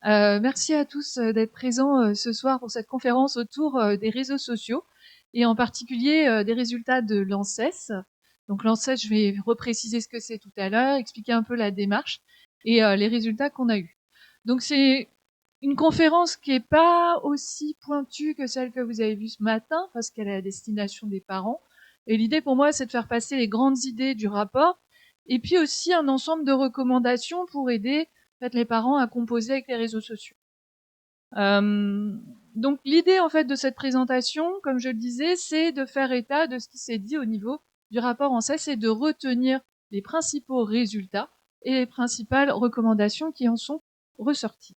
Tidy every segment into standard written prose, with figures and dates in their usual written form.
Merci à tous d'être présents ce soir pour cette conférence autour des réseaux sociaux et en particulier des résultats de l'ANSES. Donc l'ANSES, je vais repréciser ce que c'est tout à l'heure, expliquer un peu la démarche et les résultats qu'on a eus. Donc c'est une conférence qui n'est pas aussi pointue que celle que vous avez vue ce matin parce qu'elle est à destination des parents. Et l'idée pour moi, c'est de faire passer les grandes idées du rapport et puis aussi un ensemble de recommandations pour aider en fait, les parents à composer avec les réseaux sociaux. Euh, donc l'idée en fait de cette présentation, comme je le disais, c'est de faire état de ce qui s'est dit au niveau du rapport ANSES et de retenir les principaux résultats et les principales recommandations qui en sont ressorties.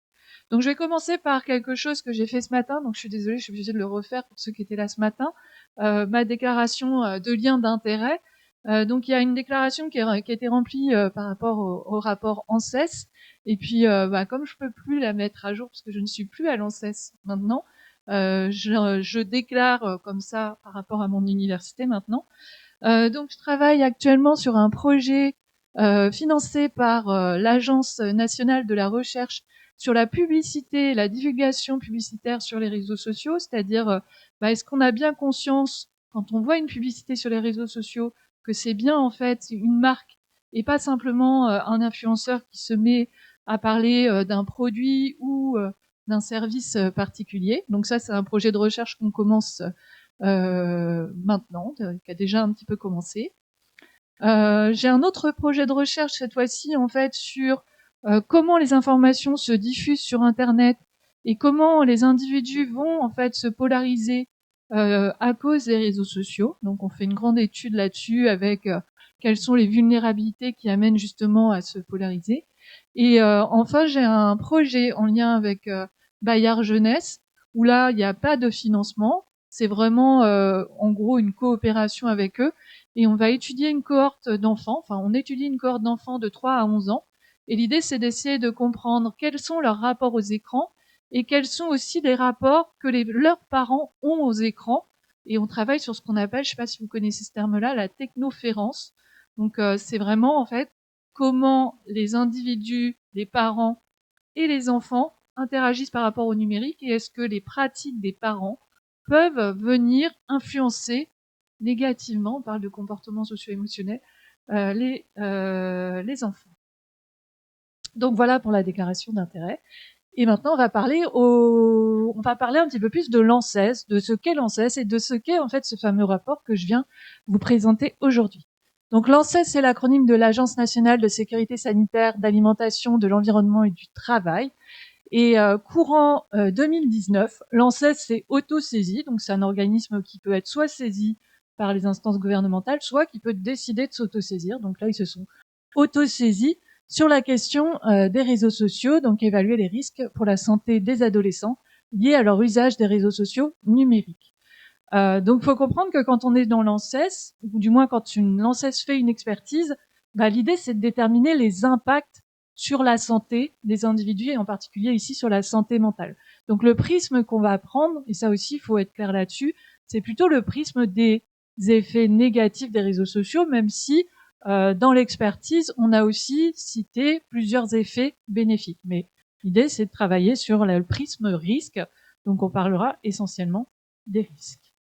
Donc je vais commencer par quelque chose que j'ai fait ce matin, donc je suis désolée, je suis obligée de le refaire pour ceux qui étaient là ce matin, ma déclaration de lien d'intérêt. Donc il y a une déclaration qui a été remplie par rapport au rapport ANSES, et puis comme je peux plus la mettre à jour parce que je ne suis plus à l'ANSES maintenant, je déclare comme ça par rapport à mon université maintenant. Donc je travaille actuellement sur un projet financé par l'Agence nationale de la recherche sur la publicité, la divulgation publicitaire sur les réseaux sociaux, c'est-à-dire est-ce qu'on a bien conscience quand on voit une publicité sur les réseaux sociaux que c'est bien en fait une marque et pas simplement un influenceur qui se met à parler d'un produit ou d'un service particulier. Donc ça c'est un projet de recherche qu'on commence maintenant, qui a déjà un petit peu commencé. J'ai un autre projet de recherche cette fois-ci en fait sur comment les informations se diffusent sur Internet et comment les individus vont en fait se polariser à cause des réseaux sociaux. Donc on fait une grande étude là-dessus avec quelles sont les vulnérabilités qui amènent justement à se polariser. Et enfin j'ai un projet en lien avec Bayard Jeunesse où là il n'y a pas de financement, c'est vraiment en gros une coopération avec eux et on va étudier une cohorte d'enfants, enfin on étudie une cohorte d'enfants de 3 à 11 ans, et l'idée c'est d'essayer de comprendre quels sont leurs rapports aux écrans et quels sont aussi les rapports que leurs parents ont aux écrans. Et on travaille sur ce qu'on appelle, je ne sais pas si vous connaissez ce terme-là, la technoférence. Donc c'est vraiment en fait comment les individus, les parents et les enfants interagissent par rapport au numérique et est-ce que les pratiques des parents peuvent venir influencer négativement, on parle de comportement socio-émotionnel, les enfants. Donc voilà pour la déclaration d'intérêt. Et maintenant, on va parler un petit peu plus de l'ANSES, de ce qu'est l'ANSES et de ce qu'est en fait ce fameux rapport que je viens vous présenter aujourd'hui. Donc l'ANSES, c'est l'acronyme de l'Agence nationale de sécurité sanitaire, d'alimentation, de l'environnement et du travail. Et courant 2019, l'ANSES s'est auto-saisi, donc c'est un organisme qui peut être soit saisi par les instances gouvernementales, soit qui peut décider de s'auto-saisir. Donc là, ils se sont auto-saisis sur la question des réseaux sociaux, donc évaluer les risques pour la santé des adolescents liés à leur usage des réseaux sociaux numériques. Donc il faut comprendre que quand on est dans l'ANSES, ou du moins quand l'ANSES fait une expertise, l'idée c'est de déterminer les impacts sur la santé des individus et en particulier ici sur la santé mentale. Donc le prisme qu'on va prendre, et ça aussi il faut être clair là-dessus, c'est plutôt le prisme des effets négatifs des réseaux sociaux, même si dans l'expertise on a aussi cité plusieurs effets bénéfiques. Mais l'idée c'est de travailler sur le prisme risque, donc on parlera essentiellement des risques.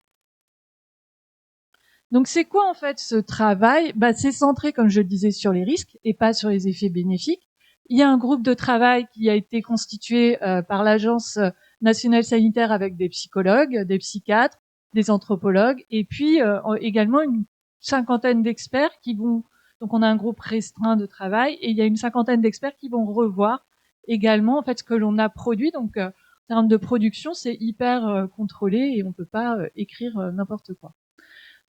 Donc c'est quoi en fait ce travail? C'est centré, comme je le disais, sur les risques et pas sur les effets bénéfiques. Il y a un groupe de travail qui a été constitué par l'Agence nationale sanitaire avec des psychologues, des psychiatres, des anthropologues et puis également une cinquantaine d'experts qui vont... Donc on a un groupe restreint de travail et il y a une cinquantaine d'experts qui vont revoir également en fait ce que l'on a produit. Donc en termes de production, c'est hyper contrôlé et on peut pas écrire n'importe quoi.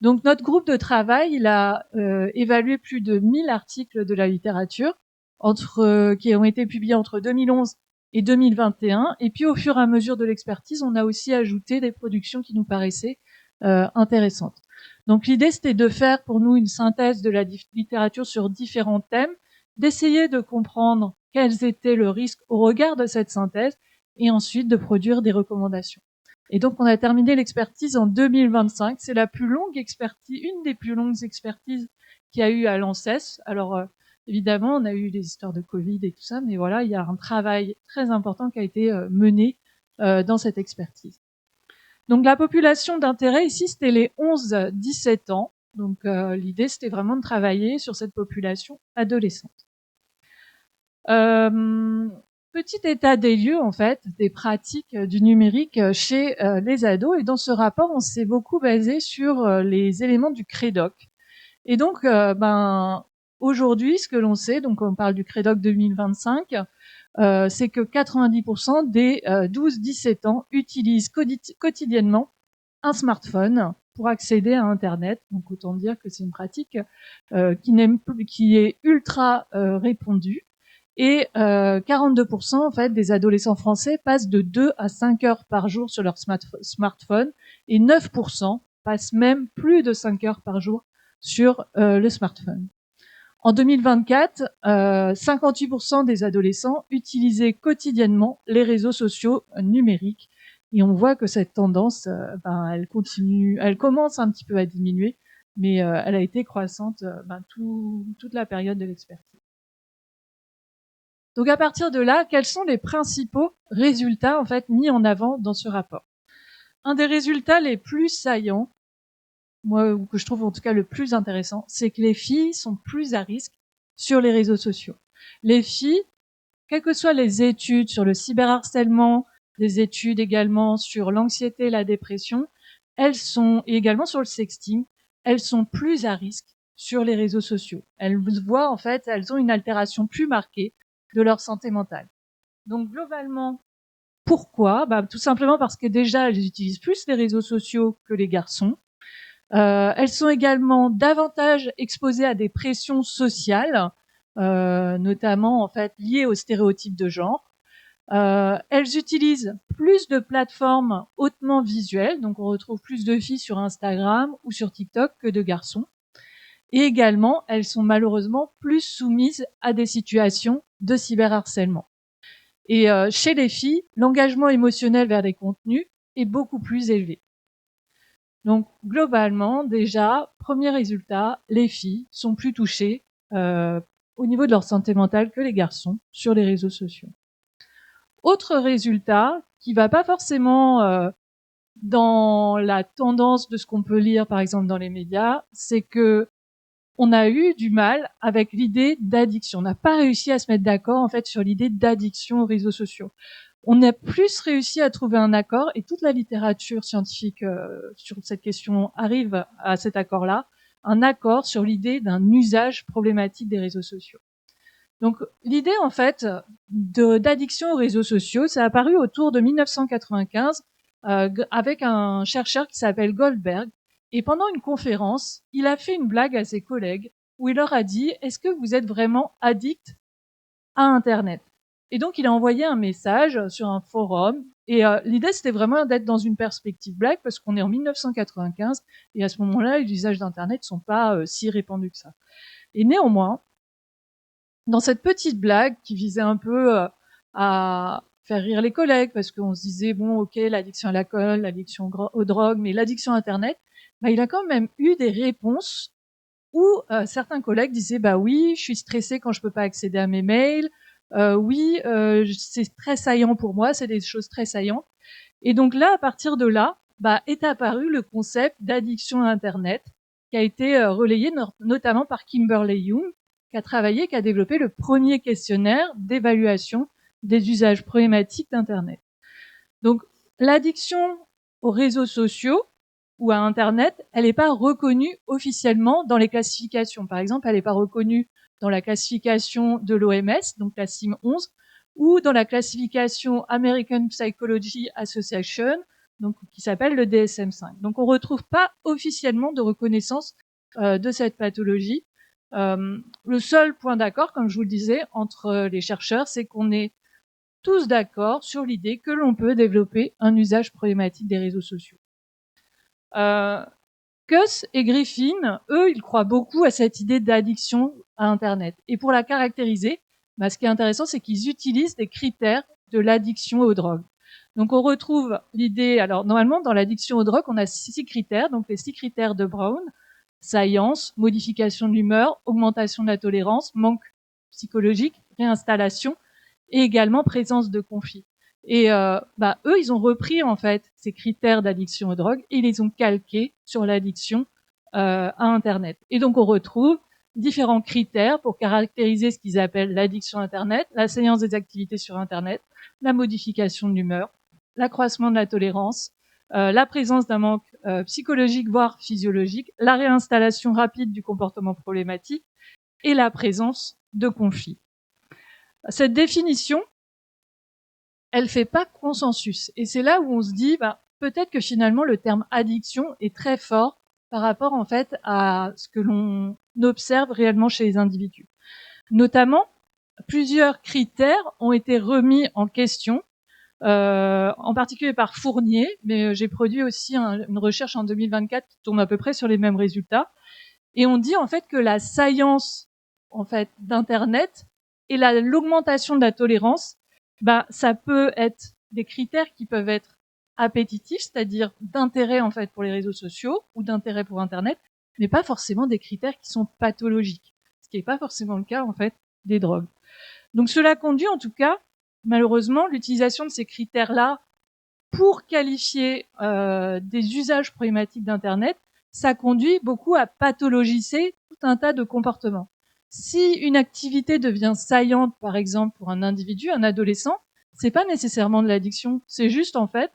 Donc notre groupe de travail, il a évalué plus de 1000 articles de la littérature qui ont été publiés entre 2011 et 2021. Et puis au fur et à mesure de l'expertise, on a aussi ajouté des productions qui nous paraissaient intéressantes. Donc l'idée, c'était de faire pour nous une synthèse de la littérature sur différents thèmes, d'essayer de comprendre quels étaient le risque au regard de cette synthèse et ensuite de produire des recommandations. Et donc, on a terminé l'expertise en 2025. C'est la plus longue expertise, une des plus longues expertises qu'il y a eu à l'ANSES. Alors, Évidemment, on a eu les histoires de Covid et tout ça, mais voilà, il y a un travail très important qui a été mené dans cette expertise. Donc la population d'intérêt ici, c'était les 11-17 ans. Donc l'idée, c'était vraiment de travailler sur cette population adolescente. Petit état des lieux, en fait, des pratiques du numérique chez les ados. Et dans ce rapport, on s'est beaucoup basé sur les éléments du CREDOC. Et donc, aujourd'hui, ce que l'on sait, donc on parle du CREDOC 2025, c'est que 90% des 12-17 ans utilisent quotidiennement un smartphone pour accéder à Internet. Donc autant dire que c'est une pratique qui est ultra répandue. Et 42% en fait des adolescents français passent de 2 à 5 heures par jour sur leur smartphone et 9% passent même plus de 5 heures par jour sur le smartphone. En 2024, 58% des adolescents utilisaient quotidiennement les réseaux sociaux numériques. Et on voit que cette tendance, elle continue, elle commence un petit peu à diminuer, mais elle a été croissante toute la période de l'expertise. Donc à partir de là, quels sont les principaux résultats en fait mis en avant dans ce rapport? Un des résultats les plus saillants, moi, ou que je trouve en tout cas le plus intéressant, c'est que les filles sont plus à risque sur les réseaux sociaux. Les filles, quelles que soient les études sur le cyberharcèlement, des études également sur l'anxiété, la dépression, elles sont, et également sur le sexting, elles sont plus à risque sur les réseaux sociaux. Elles voient, en fait, elles ont une altération plus marquée de leur santé mentale. Donc, globalement, pourquoi? Tout simplement parce que déjà, elles utilisent plus les réseaux sociaux que les garçons. Elles sont également davantage exposées à des pressions sociales, notamment en fait liées aux stéréotypes de genre. Elles utilisent plus de plateformes hautement visuelles, donc on retrouve plus de filles sur Instagram ou sur TikTok que de garçons. Et également, elles sont malheureusement plus soumises à des situations de cyberharcèlement. Et chez les filles, l'engagement émotionnel vers les contenus est beaucoup plus élevé. Donc globalement, déjà, premier résultat, les filles sont plus touchées au niveau de leur santé mentale que les garçons sur les réseaux sociaux. Autre résultat, qui va pas forcément dans la tendance de ce qu'on peut lire par exemple dans les médias, c'est que on a eu du mal avec l'idée d'addiction. On n'a pas réussi à se mettre d'accord en fait sur l'idée d'addiction aux réseaux sociaux. On a plus réussi à trouver un accord, et toute la littérature scientifique sur cette question arrive à cet accord-là, un accord sur l'idée d'un usage problématique des réseaux sociaux. Donc l'idée en fait d'addiction aux réseaux sociaux, ça a apparu autour de 1995 avec un chercheur qui s'appelle Goldberg, et pendant une conférence, il a fait une blague à ses collègues où il leur a dit « Est-ce que vous êtes vraiment addict à Internet ?» Et donc, il a envoyé un message sur un forum. Et l'idée, c'était vraiment d'être dans une perspective blague, parce qu'on est en 1995, et à ce moment-là, les usages d'Internet ne sont pas si répandus que ça. Et néanmoins, dans cette petite blague qui visait un peu à faire rire les collègues, parce qu'on se disait, bon, ok, l'addiction à l'alcool, l'addiction aux drogues, mais l'addiction à Internet, il a quand même eu des réponses où certains collègues disaient, bah oui, je suis stressé quand je peux pas accéder à mes mails, oui, c'est très saillant pour moi, c'est des choses très saillantes. Et donc là, à partir de là, est apparu le concept d'addiction à Internet, qui a été relayé notamment par Kimberly Young, qui a développé le premier questionnaire d'évaluation des usages problématiques d'Internet. Donc l'addiction aux réseaux sociaux ou à Internet, elle n'est pas reconnue officiellement dans les classifications. Par exemple, elle n'est pas reconnue dans la classification de l'OMS, donc la CIM-11, ou dans la classification American Psychology Association, donc qui s'appelle le DSM-5. Donc on ne retrouve pas officiellement de reconnaissance de cette pathologie. Le seul point d'accord, comme je vous le disais, entre les chercheurs, c'est qu'on est tous d'accord sur l'idée que l'on peut développer un usage problématique des réseaux sociaux. Kuss et Griffin, eux, ils croient beaucoup à cette idée d'addiction à Internet. Et pour la caractériser, ce qui est intéressant, c'est qu'ils utilisent des critères de l'addiction aux drogues. Donc on retrouve l'idée, alors normalement dans l'addiction aux drogues, on a 6 critères, donc les 6 critères de Brown: saillance, modification de l'humeur, augmentation de la tolérance, manque psychologique, réinstallation et également présence de conflits. Et eux, ils ont repris en fait ces critères d'addiction aux drogues et ils les ont calqués sur l'addiction à Internet. Et donc on retrouve différents critères pour caractériser ce qu'ils appellent l'addiction Internet, la séance des activités sur Internet, la modification de l'humeur, l'accroissement de la tolérance, la présence d'un manque psychologique voire physiologique, la réinstallation rapide du comportement problématique et la présence de conflits. Cette définition, elle fait pas consensus. Et c'est là où on se dit, peut-être que finalement le terme addiction est très fort par rapport en fait à ce que l'on observe réellement chez les individus. Notamment, plusieurs critères ont été remis en question, en particulier par Fournier, mais j'ai produit aussi une recherche en 2024 qui tourne à peu près sur les mêmes résultats. Et on dit en fait que la science en fait d'Internet et l'augmentation de la tolérance, ça peut être des critères qui peuvent être appétitifs, c'est-à-dire d'intérêt en fait pour les réseaux sociaux ou d'intérêt pour Internet, mais pas forcément des critères qui sont pathologiques, ce qui n'est pas forcément le cas en fait des drogues. Donc cela conduit en tout cas, malheureusement, l'utilisation de ces critères-là pour qualifier des usages problématiques d'Internet, ça conduit beaucoup à pathologiser tout un tas de comportements. Si une activité devient saillante, par exemple, pour un individu, un adolescent, c'est pas nécessairement de l'addiction. C'est juste, en fait,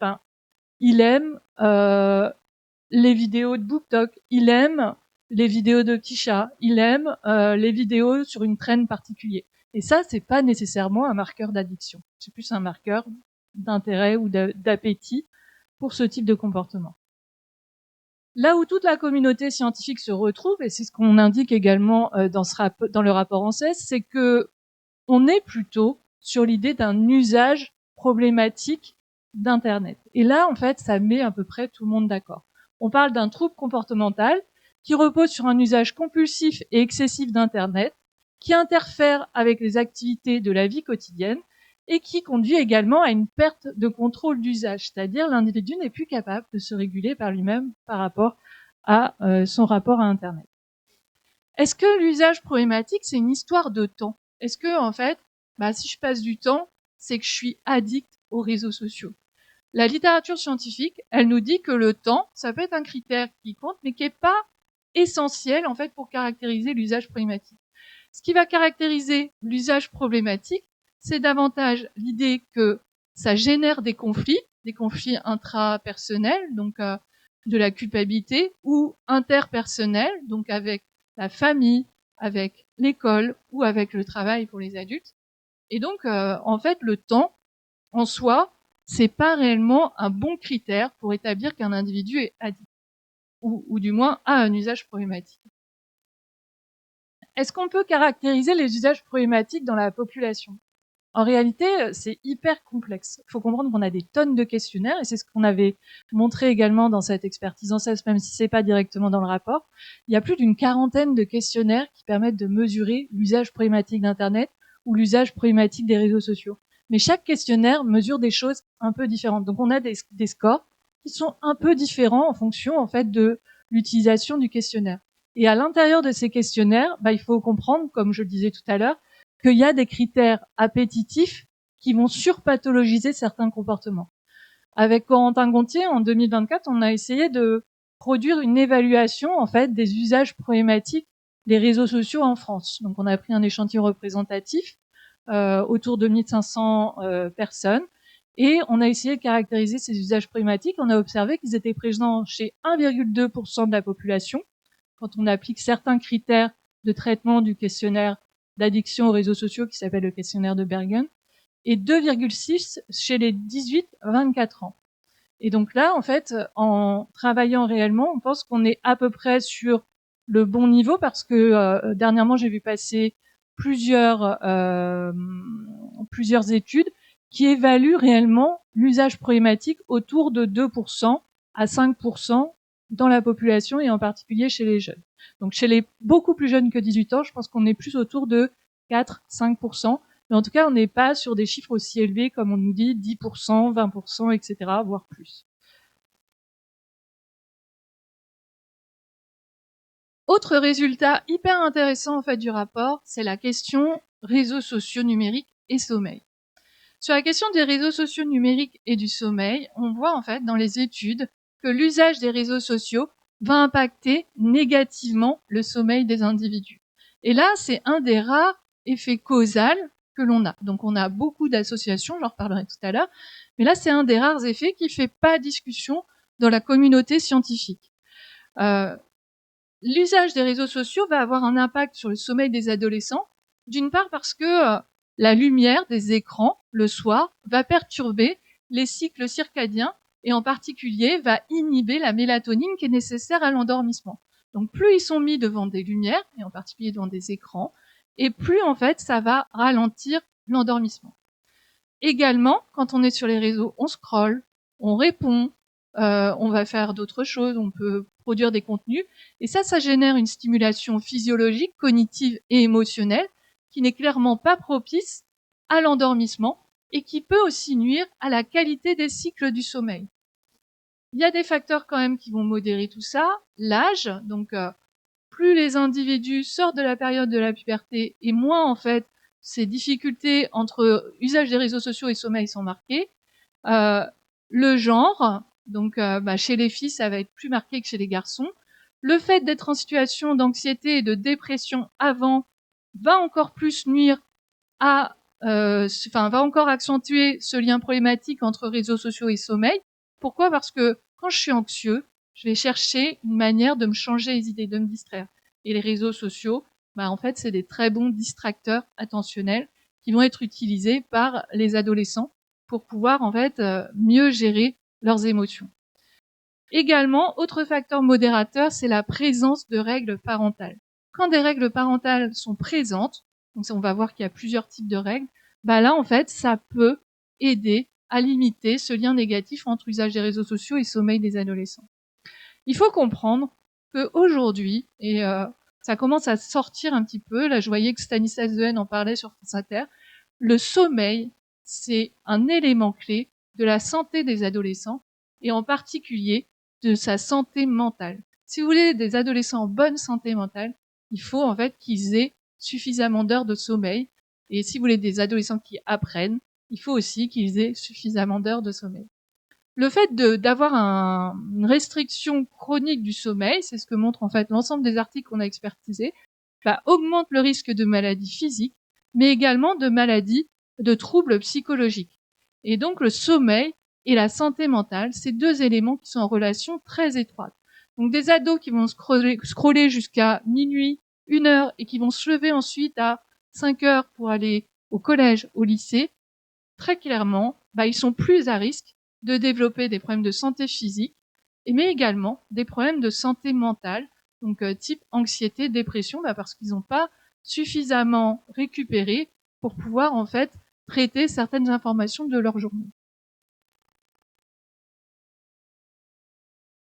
il aime les vidéos de BookTok, il aime les vidéos de petits chats, il aime les vidéos sur une traîne particulière. Et ça, c'est pas nécessairement un marqueur d'addiction. C'est plus un marqueur d'intérêt ou d'appétit pour ce type de comportement. Là où toute la communauté scientifique se retrouve, et c'est ce qu'on indique également dans le rapport ANSES, c'est que on est plutôt sur l'idée d'un usage problématique d'Internet. Et là, en fait, ça met à peu près tout le monde d'accord. On parle d'un trouble comportemental qui repose sur un usage compulsif et excessif d'Internet, qui interfère avec les activités de la vie quotidienne et qui conduit également à une perte de contrôle d'usage, c'est-à-dire l'individu n'est plus capable de se réguler par lui-même par rapport à son rapport à Internet. Est-ce que l'usage problématique, c'est une histoire de temps? Est-ce que, en fait, si je passe du temps, c'est que je suis addict aux réseaux sociaux? La littérature scientifique, elle nous dit que le temps, ça peut être un critère qui compte, mais qui n'est pas essentiel, en fait, pour caractériser l'usage problématique. Ce qui va caractériser l'usage problématique, c'est davantage l'idée que ça génère des conflits intrapersonnels, donc de la culpabilité, ou interpersonnels, donc avec la famille, avec l'école ou avec le travail pour les adultes. Et donc, en fait, le temps, en soi, c'est pas réellement un bon critère pour établir qu'un individu est addict, ou du moins a un usage problématique. Est-ce qu'on peut caractériser les usages problématiques dans la population? En réalité, c'est hyper complexe. Il faut comprendre qu'on a des tonnes de questionnaires, et c'est ce qu'on avait montré également dans cette expertise ANSES, même si c'est pas directement dans le rapport. Il y a plus d'une quarantaine de questionnaires qui permettent de mesurer l'usage problématique d'Internet ou l'usage problématique des réseaux sociaux. Mais chaque questionnaire mesure des choses un peu différentes. Donc on a des scores qui sont un peu différents en fonction en fait de l'utilisation du questionnaire. Et à l'intérieur de ces questionnaires, il faut comprendre, comme je le disais tout à l'heure, qu'il y a des critères appétitifs qui vont surpathologiser certains comportements. Avec Corentin Gontier, en 2024, on a essayé de produire une évaluation en fait des usages problématiques des réseaux sociaux en France. Donc on a pris un échantillon représentatif autour de 1500 personnes et on a essayé de caractériser ces usages problématiques. On a observé qu'ils étaient présents chez 1,2% de la population quand on applique certains critères de traitement du questionnaire d'addiction aux réseaux sociaux qui s'appelle le questionnaire de Bergen, et 2,6 chez les 18-24 ans. Et donc là, en fait, en travaillant réellement, on pense qu'on est à peu près sur le bon niveau parce que dernièrement, j'ai vu passer plusieurs études qui évaluent réellement l'usage problématique autour de 2% à 5% dans la population et en particulier chez les jeunes. Donc chez les beaucoup plus jeunes que 18 ans, je pense qu'on est plus autour de 4-5%. Mais en tout cas, on n'est pas sur des chiffres aussi élevés comme on nous dit 10%, 20%, etc., voire plus. Autre résultat hyper intéressant en fait du rapport, c'est la question réseaux sociaux numériques et sommeil. Sur la question des réseaux sociaux numériques et du sommeil, on voit en fait dans les études que l'usage des réseaux sociaux va impacter négativement le sommeil des individus. Et là, c'est un des rares effets causaux que l'on a. Donc on a beaucoup d'associations, j'en reparlerai tout à l'heure, mais là c'est un des rares effets qui ne fait pas discussion dans la communauté scientifique. L'usage des réseaux sociaux va avoir un impact sur le sommeil des adolescents, d'une part parce que la lumière des écrans le soir va perturber les cycles circadiens et en particulier va inhiber la mélatonine qui est nécessaire à l'endormissement. Donc plus ils sont mis devant des lumières, et en particulier devant des écrans, et plus en fait ça va ralentir l'endormissement. Également, quand on est sur les réseaux, on scrolle, on répond, on va faire d'autres choses, on peut produire des contenus, et ça génère une stimulation physiologique, cognitive et émotionnelle qui n'est clairement pas propice à l'endormissement et qui peut aussi nuire à la qualité des cycles du sommeil. Il y a des facteurs quand même qui vont modérer tout ça. L'âge, donc plus les individus sortent de la période de la puberté et moins en fait ces difficultés entre usage des réseaux sociaux et sommeil sont marquées. Le genre, donc chez les filles ça va être plus marqué que chez les garçons. Le fait d'être en situation d'anxiété et de dépression avant va encore plus nuire à, va encore accentuer ce lien problématique entre réseaux sociaux et sommeil. Pourquoi? Parce que quand je suis anxieux, je vais chercher une manière de me changer les idées, de me distraire. Et les réseaux sociaux, en fait, c'est des très bons distracteurs attentionnels qui vont être utilisés par les adolescents pour pouvoir en fait mieux gérer leurs émotions. Également, autre facteur modérateur, c'est la présence de règles parentales. Quand des règles parentales sont présentes, donc on va voir qu'il y a plusieurs types de règles, là en fait ça peut aider à limiter ce lien négatif entre usage des réseaux sociaux et sommeil des adolescents. Il faut comprendre qu'aujourd'hui, et ça commence à sortir un petit peu, là je voyais que Stanislas Dehaene en parlait sur France Inter, le sommeil, c'est un élément clé de la santé des adolescents et en particulier de sa santé mentale. Si vous voulez des adolescents en bonne santé mentale, il faut en fait qu'ils aient suffisamment d'heures de sommeil. Et si vous voulez des adolescents qui apprennent, il faut aussi qu'ils aient suffisamment d'heures de sommeil. Le fait d'avoir une restriction chronique du sommeil, c'est ce que montre en fait l'ensemble des articles qu'on a expertisés, augmente le risque de maladies physiques, mais également de maladies, de troubles psychologiques. Et donc le sommeil et la santé mentale, c'est deux éléments qui sont en relation très étroite. Donc des ados qui vont scroller jusqu'à minuit, 1 heure, et qui vont se lever ensuite à 5 heures pour aller au collège, au lycée, très clairement, ils sont plus à risque de développer des problèmes de santé physique, mais également des problèmes de santé mentale, donc type anxiété, dépression, parce qu'ils n'ont pas suffisamment récupéré pour pouvoir en fait traiter certaines informations de leur journée.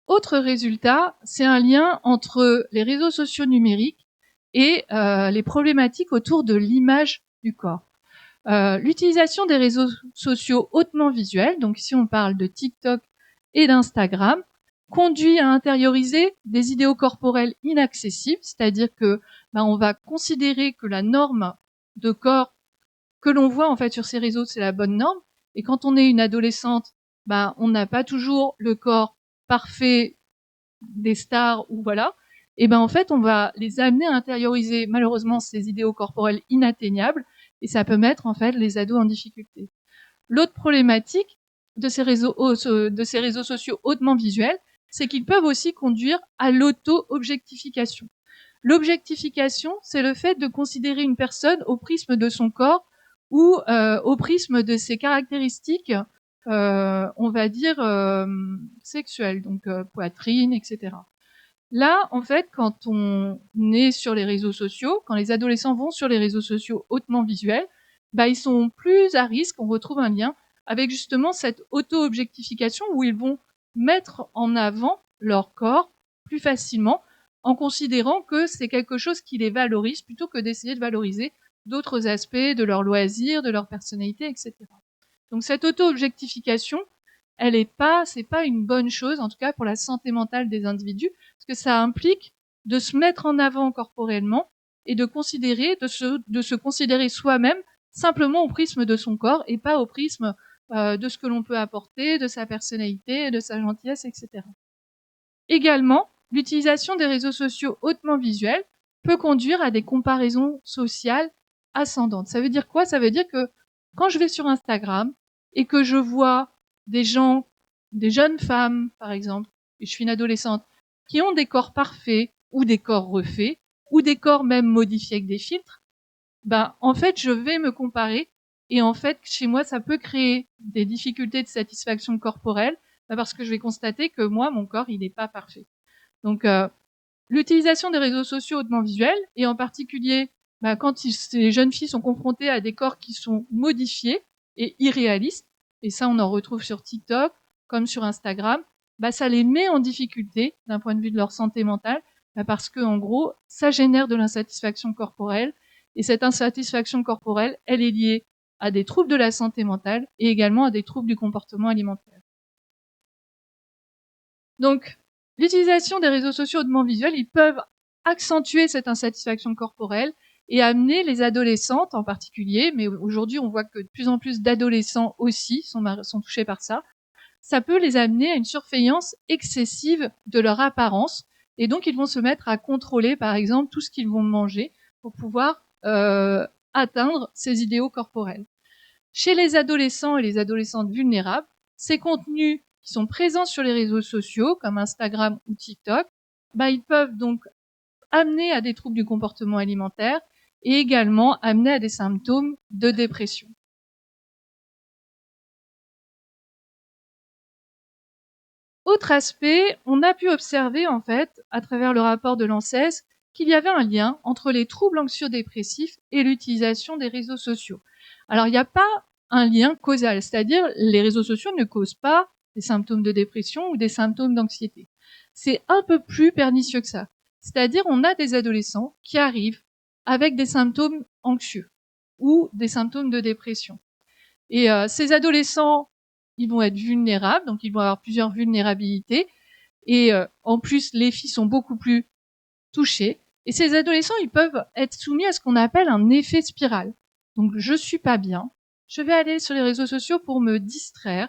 Autre résultat, c'est un lien entre les réseaux sociaux numériques et les problématiques autour de l'image du corps. L'utilisation des réseaux sociaux hautement visuels, donc ici on parle de TikTok et d'Instagram, conduit à intérioriser des idéaux corporels inaccessibles, c'est-à-dire que on va considérer que la norme de corps que l'on voit en fait sur ces réseaux, c'est la bonne norme, et quand on est une adolescente, on n'a pas toujours le corps parfait des stars ou voilà, et en fait on va les amener à intérioriser malheureusement ces idéaux corporels inatteignables, et ça peut mettre en fait les ados en difficulté. L'autre problématique de ces réseaux sociaux hautement visuels, c'est qu'ils peuvent aussi conduire à l'auto-objectification. L'objectification, c'est le fait de considérer une personne au prisme de son corps ou au prisme de ses caractéristiques, on va dire sexuelles, donc poitrine, etc. Là, en fait, quand on est sur les réseaux sociaux, quand les adolescents vont sur les réseaux sociaux hautement visuels, ils sont plus à risque, on retrouve un lien avec justement cette auto-objectification où ils vont mettre en avant leur corps plus facilement en considérant que c'est quelque chose qui les valorise plutôt que d'essayer de valoriser d'autres aspects de leur loisir, de leur personnalité, etc. Donc cette auto-objectification, c'est pas une bonne chose, en tout cas pour la santé mentale des individus, parce que ça implique de se mettre en avant corporellement et de se considérer soi-même simplement au prisme de son corps et pas au prisme de ce que l'on peut apporter, de sa personnalité, de sa gentillesse, etc. Également, l'utilisation des réseaux sociaux hautement visuels peut conduire à des comparaisons sociales ascendantes. Ça veut dire quoi? Ça veut dire que quand je vais sur Instagram et que je vois des gens, des jeunes femmes par exemple, et je suis une adolescente, qui ont des corps parfaits ou des corps refaits ou des corps même modifiés avec des filtres, ben en fait je vais me comparer et en fait chez moi ça peut créer des difficultés de satisfaction corporelle parce que je vais constater que moi mon corps il n'est pas parfait. Donc l'utilisation des réseaux sociaux hautement visuels et en particulier quand ces jeunes filles sont confrontées à des corps qui sont modifiés et irréalistes, et ça on en retrouve sur TikTok comme sur Instagram, ça les met en difficulté d'un point de vue de leur santé mentale, parce que en gros ça génère de l'insatisfaction corporelle et cette insatisfaction corporelle elle est liée à des troubles de la santé mentale et également à des troubles du comportement alimentaire. Donc l'utilisation des réseaux sociaux hautement visuels, ils peuvent accentuer cette insatisfaction corporelle et amener les adolescentes en particulier, mais aujourd'hui on voit que de plus en plus d'adolescents aussi sont touchés par ça. Ça peut les amener à une surveillance excessive de leur apparence et donc ils vont se mettre à contrôler par exemple tout ce qu'ils vont manger pour pouvoir atteindre ces idéaux corporels. Chez les adolescents et les adolescentes vulnérables, ces contenus qui sont présents sur les réseaux sociaux comme Instagram ou TikTok, ils peuvent donc amener à des troubles du comportement alimentaire et également amener à des symptômes de dépression. Autre aspect, on a pu observer en fait, à travers le rapport de l'ANSES, qu'il y avait un lien entre les troubles anxio-dépressifs et l'utilisation des réseaux sociaux. Alors il n'y a pas un lien causal, c'est-à-dire les réseaux sociaux ne causent pas des symptômes de dépression ou des symptômes d'anxiété. C'est un peu plus pernicieux que ça. C'est-à-dire on a des adolescents qui arrivent avec des symptômes anxieux ou des symptômes de dépression. Et ces adolescents, ils vont être vulnérables, donc ils vont avoir plusieurs vulnérabilités. Et en plus, les filles sont beaucoup plus touchées. Et ces adolescents, ils peuvent être soumis à ce qu'on appelle un effet spirale. Donc je suis pas bien, je vais aller sur les réseaux sociaux pour me distraire.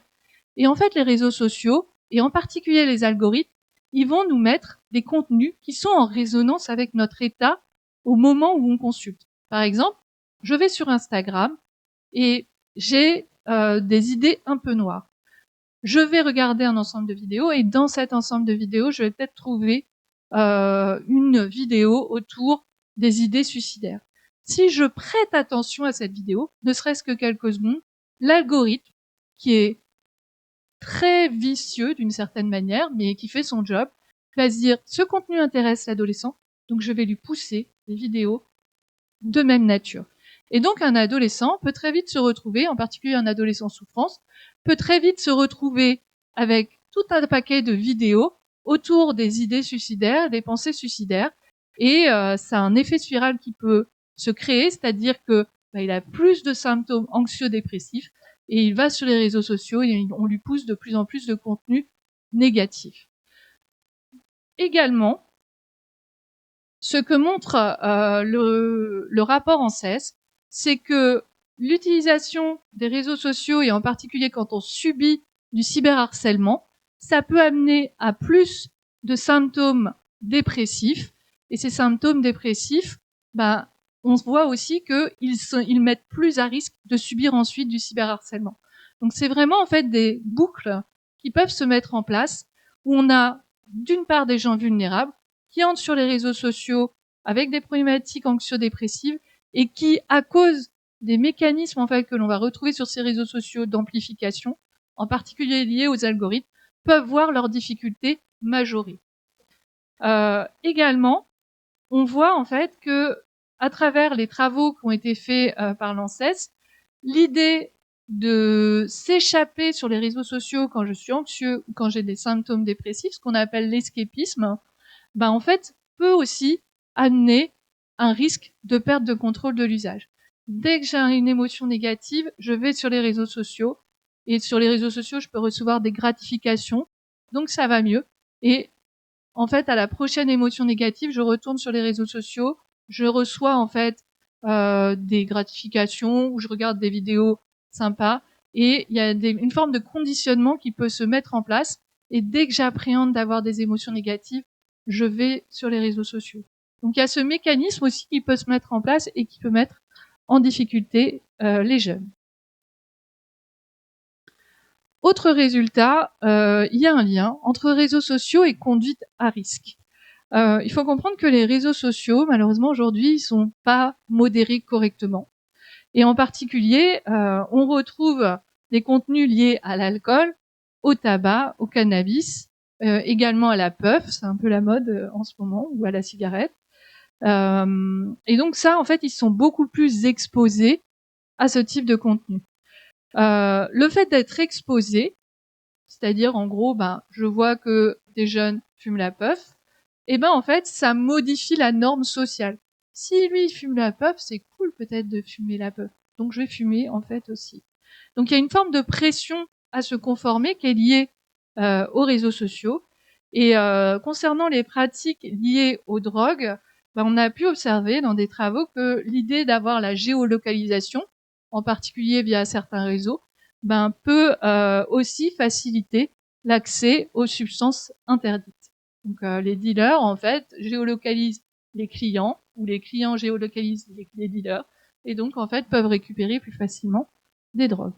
Et en fait, les réseaux sociaux, et en particulier les algorithmes, ils vont nous mettre des contenus qui sont en résonance avec notre état au moment où on consulte. Par exemple, je vais sur Instagram et j'ai des idées un peu noires. Je vais regarder un ensemble de vidéos et dans cet ensemble de vidéos, je vais peut-être trouver une vidéo autour des idées suicidaires. Si je prête attention à cette vidéo, ne serait-ce que quelques secondes, l'algorithme, qui est très vicieux d'une certaine manière, mais qui fait son job, va se dire ce contenu intéresse l'adolescent, donc je vais lui pousser des vidéos de même nature. Et donc un adolescent peut très vite se retrouver, en particulier un adolescent souffrance, peut très vite se retrouver avec tout un paquet de vidéos autour des idées suicidaires, des pensées suicidaires, et ça a un effet spirale qui peut se créer, c'est-à-dire que il a plus de symptômes anxio-dépressifs, et il va sur les réseaux sociaux et on lui pousse de plus en plus de contenu négatif. Également, ce que montre le rapport ANSES, c'est que l'utilisation des réseaux sociaux, et en particulier quand on subit du cyberharcèlement, ça peut amener à plus de symptômes dépressifs. Et ces symptômes dépressifs, on voit aussi qu'ils mettent plus à risque de subir ensuite du cyberharcèlement. Donc c'est vraiment en fait des boucles qui peuvent se mettre en place où on a d'une part des gens vulnérables qui entrent sur les réseaux sociaux avec des problématiques anxio-dépressives et qui, à cause des mécanismes en fait que l'on va retrouver sur ces réseaux sociaux d'amplification, en particulier liés aux algorithmes, peuvent voir leurs difficultés majorées. Également, on voit en fait que, à travers les travaux qui ont été faits par l'ANSES, l'idée de s'échapper sur les réseaux sociaux quand je suis anxieux ou quand j'ai des symptômes dépressifs, ce qu'on appelle l'escapisme, en fait, peut aussi amener un risque de perte de contrôle de l'usage. Dès que j'ai une émotion négative, je vais sur les réseaux sociaux, et sur les réseaux sociaux, je peux recevoir des gratifications, donc ça va mieux. Et en fait, à la prochaine émotion négative, je retourne sur les réseaux sociaux, je reçois en fait des gratifications ou je regarde des vidéos sympas et il y a une forme de conditionnement qui peut se mettre en place et dès que j'appréhende d'avoir des émotions négatives, je vais sur les réseaux sociaux. Donc il y a ce mécanisme aussi qui peut se mettre en place et qui peut mettre en difficulté les jeunes. Autre résultat, il y a un lien entre réseaux sociaux et conduite à risque. Il faut comprendre que les réseaux sociaux, malheureusement aujourd'hui, ils sont pas modérés correctement. Et en particulier, on retrouve des contenus liés à l'alcool, au tabac, au cannabis, également à la puff, c'est un peu la mode en ce moment, ou à la cigarette. Et donc ça, en fait, ils sont beaucoup plus exposés à ce type de contenu. Le fait d'être exposé, c'est-à-dire en gros, je vois que des jeunes fument la puff, et en fait, ça modifie la norme sociale. Si lui il fume la puff, c'est cool peut-être de fumer la puff. Donc je vais fumer en fait aussi. Donc il y a une forme de pression à se conformer qui est liée aux réseaux sociaux. Et concernant les pratiques liées aux drogues, on a pu observer dans des travaux que l'idée d'avoir la géolocalisation, en particulier via certains réseaux, peut aussi faciliter l'accès aux substances interdites. Donc les dealers, en fait, géolocalisent les clients, ou les clients géolocalisent les dealers, et donc en fait peuvent récupérer plus facilement des drogues.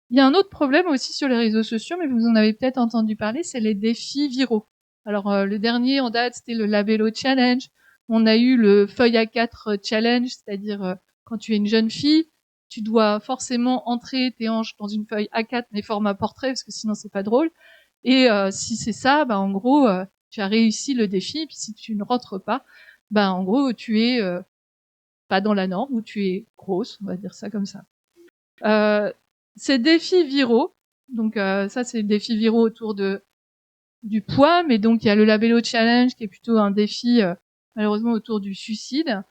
Il y a un autre problème aussi sur les réseaux sociaux, mais vous en avez peut-être entendu parler, c'est les défis viraux. Alors le dernier en date, c'était le Labello Challenge. On a eu le Feuille A4 Challenge, c'est-à-dire quand tu es une jeune fille, tu dois forcément entrer tes hanches dans une feuille A4 mais format portrait parce que sinon c'est pas drôle. Et si c'est ça, en gros, tu as réussi le défi. Puis si tu ne rentres pas, en gros, tu es pas dans la norme ou tu es grosse, on va dire ça comme ça. Ces défis viraux, donc ça c'est le défi viraux autour du poids, mais donc il y a le Labello Challenge qui est plutôt un défi malheureusement autour du suicide.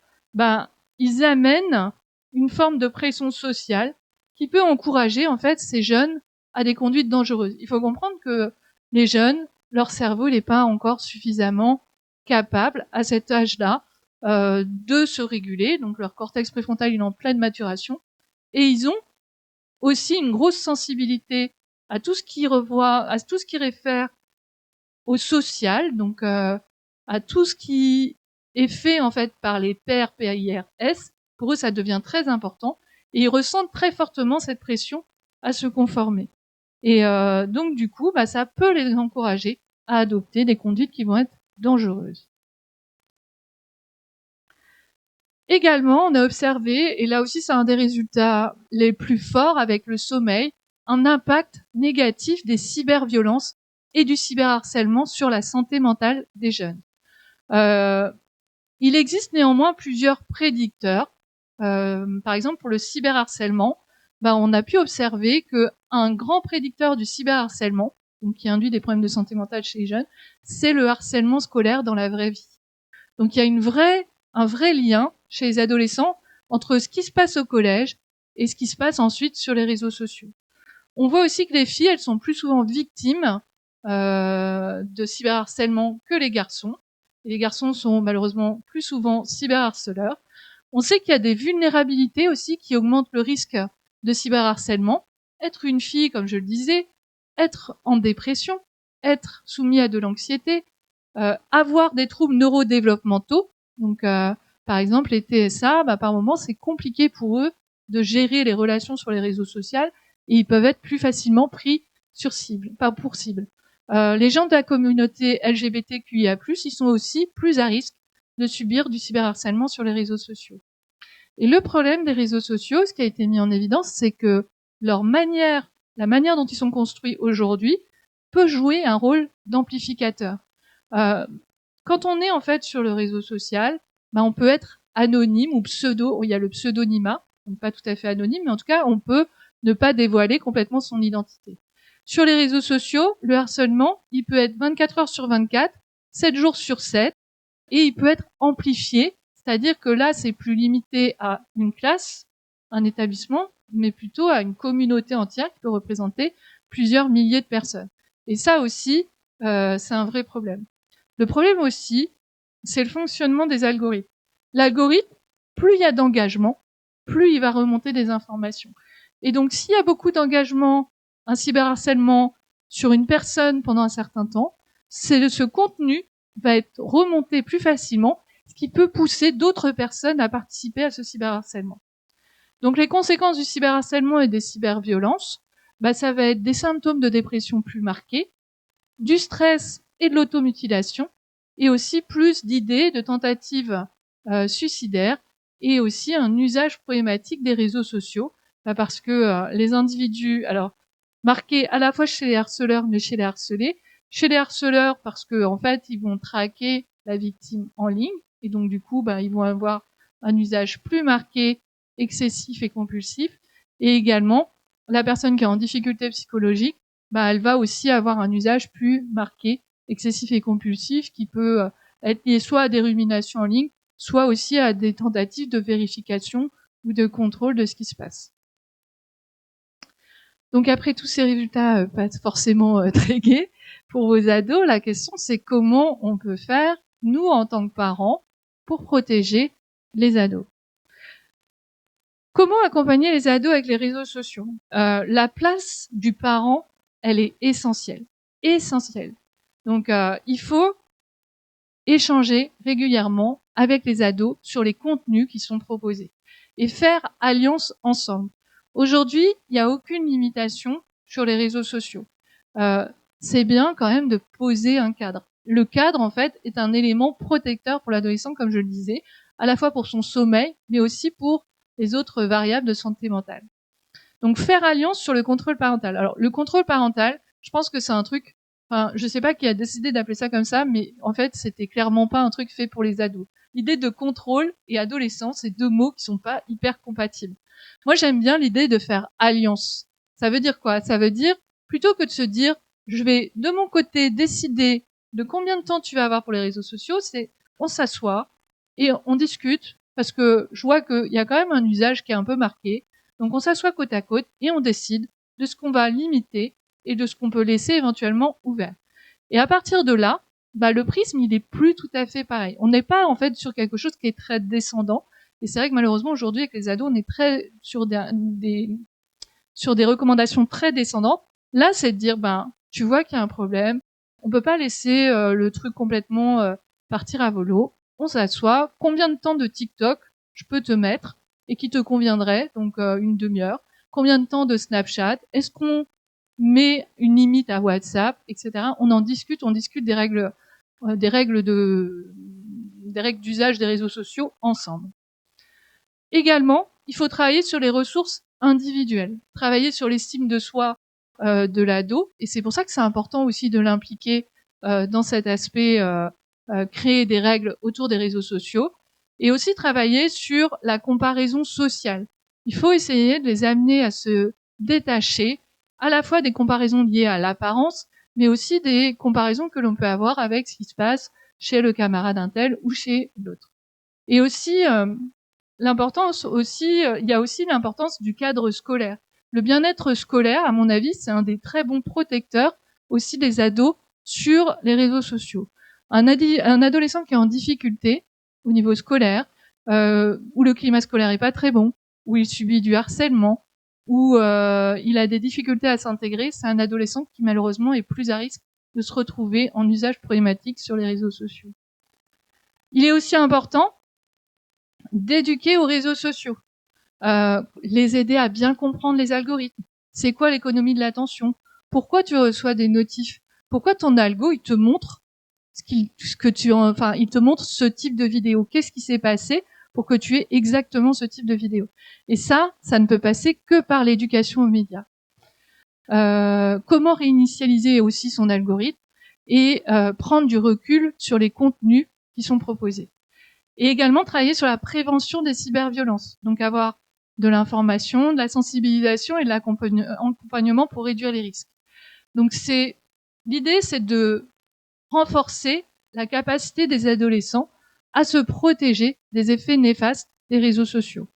Ils amènent une forme de pression sociale qui peut encourager en fait ces jeunes à des conduites dangereuses. Il faut comprendre que les jeunes, leur cerveau n'est pas encore suffisamment capable à cet âge-là de se réguler, donc leur cortex préfrontal il est en pleine maturation, et ils ont aussi une grosse sensibilité à tout ce qui réfère au social, donc à tout ce qui est fait en fait par les pairs PIRS. Pour eux, ça devient très important et ils ressentent très fortement cette pression à se conformer. Et donc du coup, ça peut les encourager à adopter des conduites qui vont être dangereuses. Également, on a observé, et là aussi c'est un des résultats les plus forts avec le sommeil, un impact négatif des cyberviolences et du cyberharcèlement sur la santé mentale des jeunes. Il existe néanmoins plusieurs prédicteurs. Par exemple, pour le cyberharcèlement, on a pu observer qu'un grand prédicteur du cyberharcèlement, donc qui induit des problèmes de santé mentale chez les jeunes, c'est le harcèlement scolaire dans la vraie vie. Donc il y a un vrai lien chez les adolescents entre ce qui se passe au collège et ce qui se passe ensuite sur les réseaux sociaux. On voit aussi que les filles, elles sont plus souvent victimes de cyberharcèlement que les garçons. Et les garçons sont malheureusement plus souvent cyberharceleurs. On sait qu'il y a des vulnérabilités aussi qui augmentent le risque de cyberharcèlement. Être une fille, comme je le disais, être en dépression, être soumis à de l'anxiété, avoir des troubles neurodéveloppementaux. Donc, par exemple, les TSA, par moment, c'est compliqué pour eux de gérer les relations sur les réseaux sociaux et ils peuvent être plus facilement pris sur cible, pas pour cible. Les gens de la communauté LGBTQIA+, ils sont aussi plus à risque de subir du cyberharcèlement sur les réseaux sociaux. Et le problème des réseaux sociaux, ce qui a été mis en évidence, c'est que la manière dont ils sont construits aujourd'hui peut jouer un rôle d'amplificateur. Quand on est en fait sur le réseau social, on peut être anonyme ou pseudo. Il y a le pseudonymat, donc pas tout à fait anonyme, mais en tout cas, on peut ne pas dévoiler complètement son identité. Sur les réseaux sociaux, le harcèlement, il peut être 24 heures sur 24, 7 jours sur 7, et il peut être amplifié, c'est-à-dire que là, c'est plus limité à une classe, un établissement, mais plutôt à une communauté entière qui peut représenter plusieurs milliers de personnes. Et ça aussi, c'est un vrai problème. Le problème aussi, c'est le fonctionnement des algorithmes. l'algorithme, plus il y a d'engagement, plus il va remonter des informations. Et donc, s'il y a beaucoup d'engagement, un cyberharcèlement sur une personne pendant un certain temps, ce contenu va être remonté plus facilement, ce qui peut pousser d'autres personnes à participer à ce cyberharcèlement. Donc, les conséquences du cyberharcèlement et des cyberviolences, ça va être des symptômes de dépression plus marqués, du stress et de l'automutilation, et aussi plus d'idées, de tentatives suicidaires, et aussi un usage problématique des réseaux sociaux, parce que les individus, alors marqués à la fois chez les harceleurs mais chez les harceleurs parce que en fait ils vont traquer la victime en ligne, et donc du coup ils vont avoir un usage plus marqué, excessif et compulsif, et également la personne qui est en difficulté psychologique, elle va aussi avoir un usage plus marqué, excessif et compulsif, qui peut être lié soit à des ruminations en ligne, soit aussi à des tentatives de vérification ou de contrôle de ce qui se passe. Donc après tous ces résultats pas forcément très gais pour vos ados, la question c'est comment on peut faire, nous en tant que parents, pour protéger les ados. Comment accompagner les ados avec les réseaux sociaux ? La place du parent, elle est essentielle. Essentielle. Donc il faut échanger régulièrement avec les ados sur les contenus qui sont proposés et faire alliance ensemble. Aujourd'hui, il n'y a aucune limitation sur les réseaux sociaux. C'est bien quand même de poser un cadre. Le cadre, en fait, est un élément protecteur pour l'adolescent, comme je le disais, à la fois pour son sommeil, mais aussi pour les autres variables de santé mentale. Donc, faire alliance sur le contrôle parental. Alors, le contrôle parental, je pense que c'est un truc, je sais pas qui a décidé d'appeler ça comme ça, mais en fait, c'était clairement pas un truc fait pour les ados. L'idée de contrôle et adolescence, c'est deux mots qui sont pas hyper compatibles. Moi, j'aime bien l'idée de faire alliance. Ça veut dire quoi ? Ça veut dire, plutôt que de se dire, je vais de mon côté décider de combien de temps tu vas avoir pour les réseaux sociaux, c'est on s'assoit et on discute, parce que je vois qu'il y a quand même un usage qui est un peu marqué. Donc on s'assoit côte à côte et on décide de ce qu'on va limiter et de ce qu'on peut laisser éventuellement ouvert. Et à partir de là, le prisme, il est plus tout à fait pareil. On n'est pas en fait sur quelque chose qui est très descendant. Et c'est vrai que malheureusement aujourd'hui avec les ados, on est très sur des recommandations très descendantes. Là, c'est de dire tu vois qu'il y a un problème. On peut pas laisser le truc complètement partir à volo. On s'assoit. Combien de temps de TikTok je peux te mettre et qui te conviendrait, donc une demi-heure. Combien de temps de Snapchat ? Est-ce qu'on met une limite à WhatsApp, etc. On discute des règles d'usage des réseaux sociaux ensemble. Également, il faut travailler sur les ressources individuelles, travailler sur l'estime de soi de l'ado, et c'est pour ça que c'est important aussi de l'impliquer dans cet aspect, créer des règles autour des réseaux sociaux, et aussi travailler sur la comparaison sociale. Il faut essayer de les amener à se détacher à la fois des comparaisons liées à l'apparence, mais aussi des comparaisons que l'on peut avoir avec ce qui se passe chez le camarade un tel ou chez l'autre. Et aussi, il y a aussi l'importance du cadre scolaire. Le bien-être scolaire, à mon avis, c'est un des très bons protecteurs aussi des ados sur les réseaux sociaux. Un adolescent qui est en difficulté au niveau scolaire, où le climat scolaire est pas très bon, où il subit du harcèlement, où il a des difficultés à s'intégrer, c'est un adolescent qui malheureusement est plus à risque de se retrouver en usage problématique sur les réseaux sociaux. Il est aussi important d'éduquer aux réseaux sociaux, les aider à bien comprendre les algorithmes. C'est quoi l'économie de l'attention ? Pourquoi tu reçois des notifs ? Pourquoi ton algo il te montre il te montre ce type de vidéo ? Qu'est-ce qui s'est passé pour que tu aies exactement ce type de vidéo ? Et ça ne peut passer que par l'éducation aux médias. Comment réinitialiser aussi son algorithme et prendre du recul sur les contenus qui sont proposés. Et également travailler sur la prévention des cyberviolences. Donc avoir de l'information, de la sensibilisation et de l'accompagnement pour réduire les risques. Donc l'idée, c'est de renforcer la capacité des adolescents à se protéger des effets néfastes des réseaux sociaux.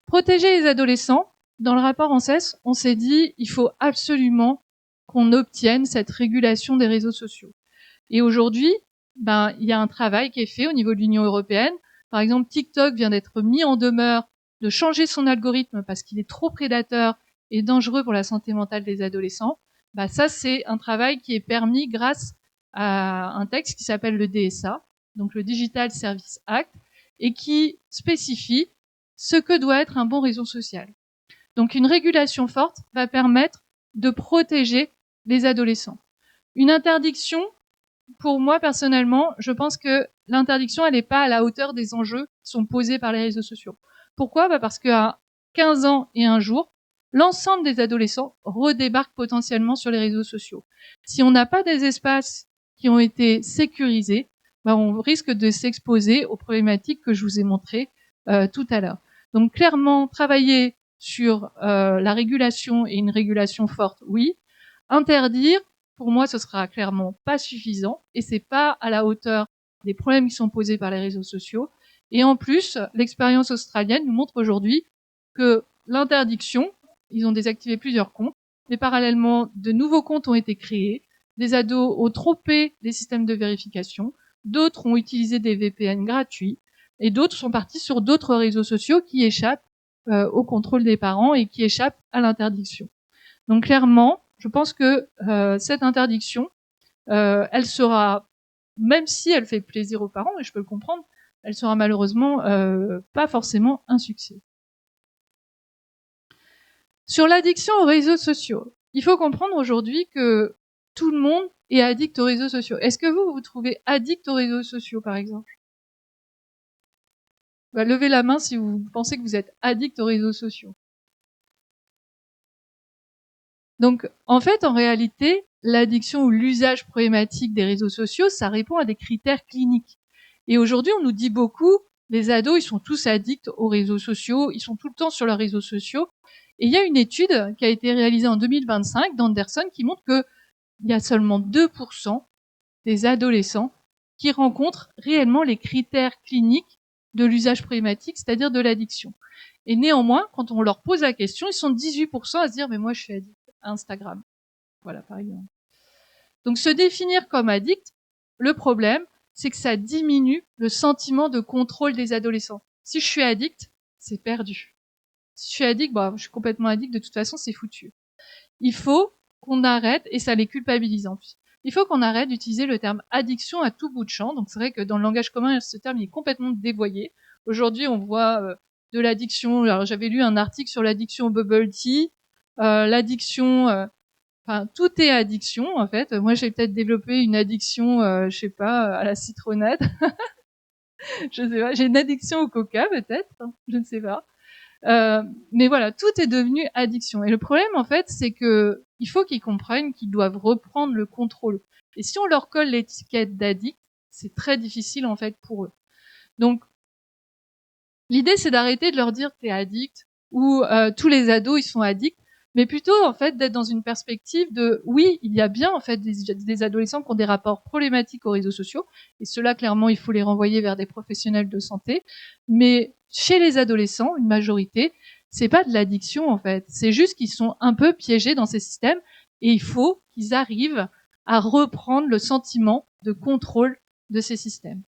Protéger les adolescents, dans le rapport ANSES, on s'est dit il faut absolument qu'on obtienne cette régulation des réseaux sociaux. Et aujourd'hui, ben, il y a un travail qui est fait au niveau de l'Union européenne. Par exemple, TikTok vient d'être mis en demeure de changer son algorithme parce qu'il est trop prédateur et dangereux pour la santé mentale des adolescents. Ben, ça, c'est un travail qui est permis grâce à un texte qui s'appelle le DSA, donc le Digital Service Act, et qui spécifie ce que doit être un bon réseau social. Donc une régulation forte va permettre de protéger les adolescents. Une interdiction, pour moi personnellement, je pense que l'interdiction, elle n'est pas à la hauteur des enjeux qui sont posés par les réseaux sociaux. Pourquoi ? Parce qu'à 15 ans et un jour, l'ensemble des adolescents redébarquent potentiellement sur les réseaux sociaux. Si on n'a pas des espaces qui ont été sécurisés, on risque de s'exposer aux problématiques que je vous ai montrées tout à l'heure. Donc clairement, travailler sur la régulation et une régulation forte, oui. Interdire, pour moi, ce sera clairement pas suffisant et c'est pas à la hauteur des problèmes qui sont posés par les réseaux sociaux. Et en plus, l'expérience australienne nous montre aujourd'hui que l'interdiction, ils ont désactivé plusieurs comptes, mais parallèlement, de nouveaux comptes ont été créés, des ados ont trompé les systèmes de vérification, d'autres ont utilisé des VPN gratuits, et d'autres sont partis sur d'autres réseaux sociaux qui échappent au contrôle des parents et qui échappent à l'interdiction. Donc clairement, je pense que cette interdiction, elle sera, même si elle fait plaisir aux parents, et je peux le comprendre, elle sera malheureusement pas forcément un succès. Sur l'addiction aux réseaux sociaux, il faut comprendre aujourd'hui que tout le monde est addict aux réseaux sociaux. Est-ce que vous vous trouvez addict aux réseaux sociaux, par exemple ? Levez la main si vous pensez que vous êtes addict aux réseaux sociaux. Donc, en fait, en réalité, l'addiction ou l'usage problématique des réseaux sociaux, ça répond à des critères cliniques. Et aujourd'hui, on nous dit beaucoup, les ados, ils sont tous addicts aux réseaux sociaux, ils sont tout le temps sur leurs réseaux sociaux. Et il y a une étude qui a été réalisée en 2025 d'Anderson qui montre qu'il y a seulement 2% des adolescents qui rencontrent réellement les critères cliniques de l'usage problématique, c'est-à-dire de l'addiction. Et néanmoins, quand on leur pose la question, ils sont 18% à se dire « mais moi, je suis addict à Instagram ». Voilà, par exemple. Donc, se définir comme addict, le problème, c'est que ça diminue le sentiment de contrôle des adolescents. Si je suis addict, c'est perdu. Si je suis addict, je suis complètement addict, de toute façon, c'est foutu. Il faut qu'on arrête, et ça les culpabilise en plus, il faut qu'on arrête d'utiliser le terme addiction à tout bout de champ. Donc c'est vrai que dans le langage commun, ce terme est complètement dévoyé. Aujourd'hui, on voit de l'addiction. Alors j'avais lu un article sur l'addiction au bubble tea, l'addiction. Enfin, tout est addiction en fait. Moi, j'ai peut-être développé une addiction, je sais pas, à la citronnade. Je sais pas. J'ai une addiction au coca peut-être. Je ne sais pas. Mais voilà, tout est devenu addiction. Et le problème, en fait, c'est que il faut qu'ils comprennent qu'ils doivent reprendre le contrôle. Et si on leur colle l'étiquette d'addict, c'est très difficile, en fait, pour eux. Donc, l'idée, c'est d'arrêter de leur dire t'es addict ou tous les ados, ils sont addicts, mais plutôt, en fait, d'être dans une perspective de oui, il y a bien, en fait, des adolescents qui ont des rapports problématiques aux réseaux sociaux, et cela, clairement, il faut les renvoyer vers des professionnels de santé, mais chez les adolescents, une majorité, c'est pas de l'addiction, en fait, c'est juste qu'ils sont un peu piégés dans ces systèmes, et il faut qu'ils arrivent à reprendre le sentiment de contrôle de ces systèmes.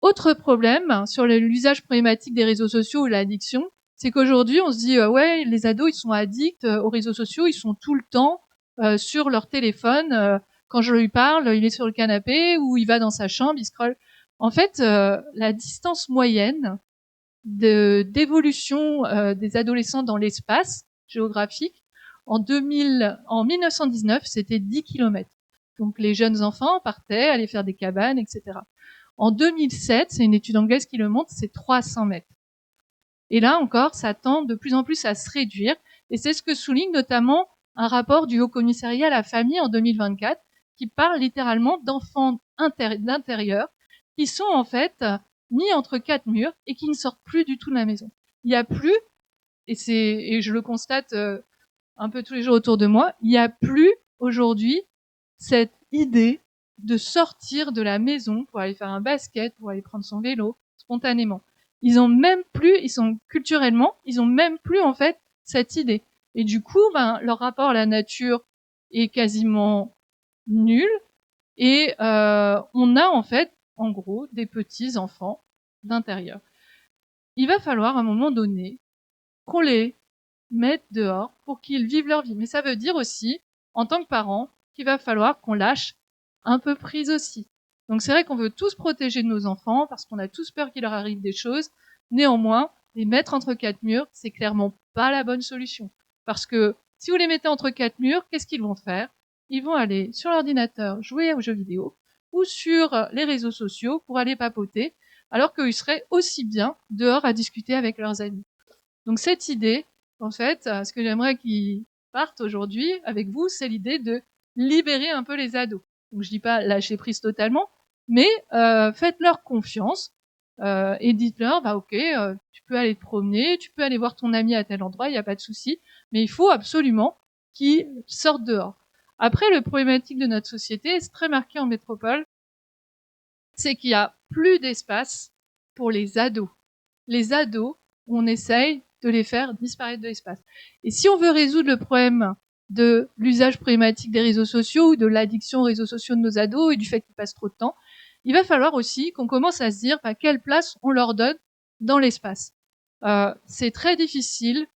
Autre problème sur l'usage problématique des réseaux sociaux ou l'addiction, c'est qu'aujourd'hui, on se dit ouais, les ados, ils sont addicts aux réseaux sociaux, ils sont tout le temps sur leur téléphone. Quand je lui parle, il est sur le canapé ou il va dans sa chambre, il scrolle. En fait, la distance moyenne d'évolution des adolescents dans l'espace géographique en 1919, c'était 10 km. Donc les jeunes enfants partaient, allaient faire des cabanes, etc. En 2007, c'est une étude anglaise qui le montre, c'est 300 mètres. Et là encore, ça tend de plus en plus à se réduire. Et c'est ce que souligne notamment un rapport du Haut Commissariat à la famille en 2024, qui parle littéralement d'enfants d'intérieur, qui sont en fait mis entre quatre murs et qui ne sortent plus du tout de la maison. Il n'y a plus, et je le constate un peu tous les jours autour de moi, il n'y a plus aujourd'hui cette idée de sortir de la maison pour aller faire un basket, pour aller prendre son vélo, spontanément. Ils ont même plus, culturellement, ils ont même plus, en fait, cette idée. Et du coup, leur rapport à la nature est quasiment nul. Et on a en fait, en gros, des petits enfants d'intérieur. Il va falloir à un moment donné qu'on les mette dehors pour qu'ils vivent leur vie. Mais ça veut dire aussi, en tant que parents, qu'il va falloir qu'on lâche un peu prise aussi. Donc c'est vrai qu'on veut tous protéger nos enfants parce qu'on a tous peur qu'il leur arrive des choses. Néanmoins, les mettre entre quatre murs, c'est clairement pas la bonne solution. Parce que si vous les mettez entre quatre murs, qu'est-ce qu'ils vont faire? Ils vont aller sur l'ordinateur jouer aux jeux vidéo ou sur les réseaux sociaux pour aller papoter, alors qu'ils seraient aussi bien dehors à discuter avec leurs amis. Donc cette idée, en fait, ce que j'aimerais qu'ils partent aujourd'hui avec vous, c'est l'idée de libérer un peu les ados. Donc je dis pas lâcher prise totalement, mais faites-leur confiance et dites-leur, bah ok, tu peux aller te promener, tu peux aller voir ton ami à tel endroit, il n'y a pas de souci, mais il faut absolument qu'ils sortent dehors. Après, le problématique de notre société, c'est très marqué en métropole, c'est qu'il y a plus d'espace pour les ados. Les ados, on essaye de les faire disparaître de l'espace. Et si on veut résoudre le problème de l'usage problématique des réseaux sociaux ou de l'addiction aux réseaux sociaux de nos ados et du fait qu'ils passent trop de temps, il va falloir aussi qu'on commence à se dire quelle place on leur donne dans l'espace. C'est très difficile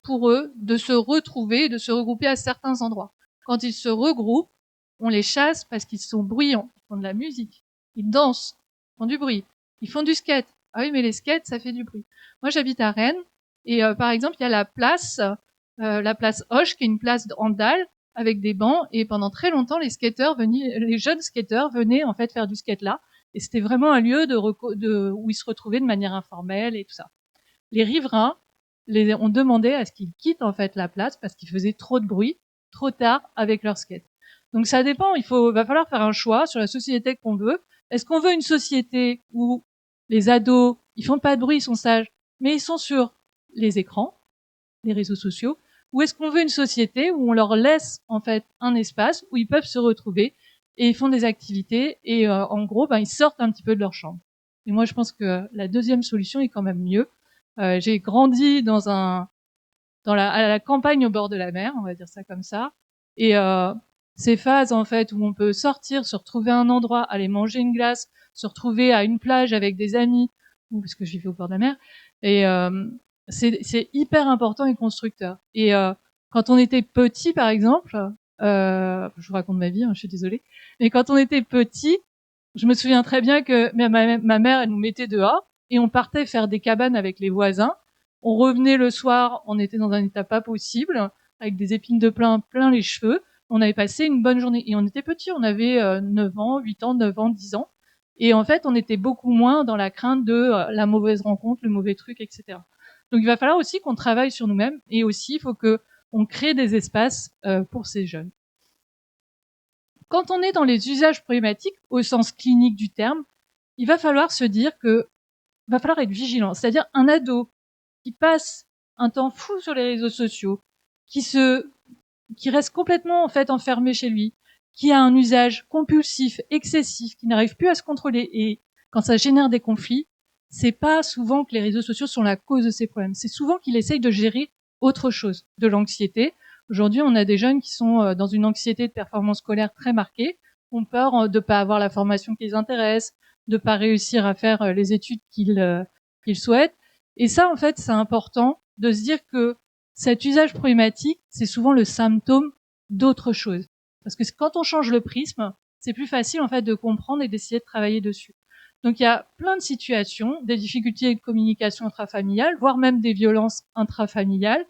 pour eux de se retrouver, de se regrouper à certains endroits. Quand ils se regroupent, on les chasse parce qu'ils sont bruyants, ils font de la musique, ils dansent, ils font du bruit, ils font du skate. Ah oui, mais les skates, ça fait du bruit. Moi, j'habite à Rennes, et par exemple, il y a la place Hoche, qui est une place en dalle, avec des bancs, et pendant très longtemps, les jeunes skateurs venaient en fait faire du skate là, et c'était vraiment un lieu où ils se retrouvaient de manière informelle et tout ça. Les riverains ont demandé à ce qu'ils quittent en fait la place parce qu'ils faisaient trop de bruit, trop tard avec leur skate. Donc ça dépend, va falloir faire un choix sur la société qu'on veut. Est-ce qu'on veut une société où les ados, ils font pas de bruit, ils sont sages, mais ils sont sur les écrans, les réseaux sociaux, ou est-ce qu'on veut une société où on leur laisse en fait un espace où ils peuvent se retrouver et ils font des activités et en gros, ils sortent un petit peu de leur chambre. Et moi, je pense que la deuxième solution est quand même mieux. J'ai grandi à la campagne au bord de la mer, on va dire ça comme ça. Et ces phases en fait où on peut sortir, se retrouver à un endroit, aller manger une glace, se retrouver à une plage avec des amis, ou parce que je vivais au bord de la mer, et c'est hyper important et constructeur. Et quand on était petit, par exemple, je vous raconte ma vie, je suis désolée, mais quand on était petit, je me souviens très bien que ma mère, elle nous mettait dehors et on partait faire des cabanes avec les voisins. On revenait le soir, on était dans un état pas possible, avec des épines de plein les cheveux. On avait passé une bonne journée et on était petits, on avait 9 ans, 8 ans, 9 ans, 10 ans. Et en fait, on était beaucoup moins dans la crainte de la mauvaise rencontre, le mauvais truc, etc. Donc il va falloir aussi qu'on travaille sur nous-mêmes et aussi il faut que on crée des espaces pour ces jeunes. Quand on est dans les usages problématiques, au sens clinique du terme, il va falloir se dire que va falloir être vigilant. C'est-à-dire un ado qui passe un temps fou sur les réseaux sociaux, qui reste complètement en fait enfermé chez lui, qui a un usage compulsif, excessif, qui n'arrive plus à se contrôler et quand ça génère des conflits, c'est pas souvent que les réseaux sociaux sont la cause de ces problèmes. C'est souvent qu'il essaye de gérer autre chose, de l'anxiété. Aujourd'hui, on a des jeunes qui sont dans une anxiété de performance scolaire très marquée, ont peur de pas avoir la formation qui les intéresse, de pas réussir à faire les études qu'ils souhaitent. Et ça, en fait, c'est important de se dire que cet usage problématique, c'est souvent le symptôme d'autre chose. Parce que quand on change le prisme, c'est plus facile en fait de comprendre et d'essayer de travailler dessus. Donc il y a plein de situations, des difficultés de communication intrafamiliale, voire même des violences intrafamiliales,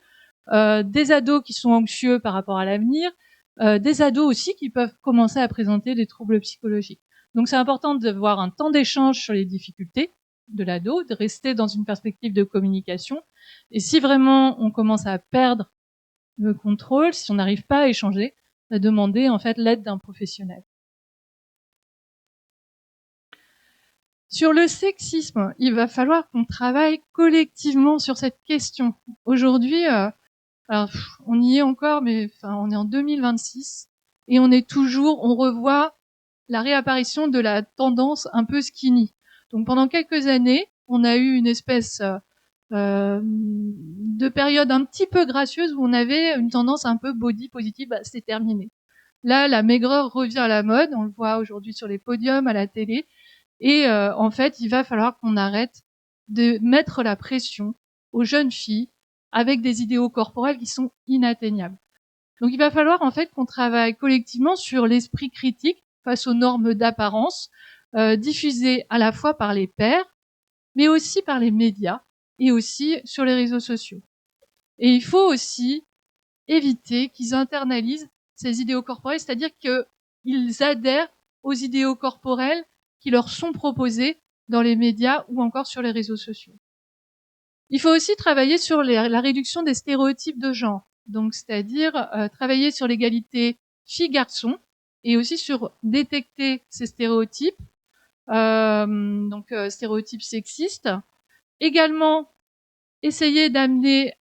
des ados qui sont anxieux par rapport à l'avenir, des ados aussi qui peuvent commencer à présenter des troubles psychologiques. Donc c'est important d'avoir un temps d'échange sur les difficultés de l'ado, de rester dans une perspective de communication. Et si vraiment on commence à perdre le contrôle, si on n'arrive pas à échanger, à demander en fait l'aide d'un professionnel. Sur le sexisme, il va falloir qu'on travaille collectivement sur cette question. Aujourd'hui, alors, on y est encore, mais enfin, on est en 2026 et on revoit la réapparition de la tendance un peu skinny. Donc pendant quelques années, on a eu une espèce de période un petit peu gracieuse où on avait une tendance un peu body positive, c'est terminé. Là, la maigreur revient à la mode. On le voit aujourd'hui sur les podiums, à la télé. Et en fait, il va falloir qu'on arrête de mettre la pression aux jeunes filles avec des idéaux corporels qui sont inatteignables. Donc il va falloir en fait qu'on travaille collectivement sur l'esprit critique face aux normes d'apparence diffusées à la fois par les pairs, mais aussi par les médias et aussi sur les réseaux sociaux. Et il faut aussi éviter qu'ils internalisent ces idéaux corporels, c'est-à-dire qu'ils adhèrent aux idéaux corporels qui leur sont proposés dans les médias ou encore sur les réseaux sociaux. Il faut aussi travailler sur la réduction des stéréotypes de genre, donc c'est-à-dire travailler sur l'égalité filles-garçons et aussi sur détecter ces stéréotypes, stéréotypes sexistes. Également, essayer d'amener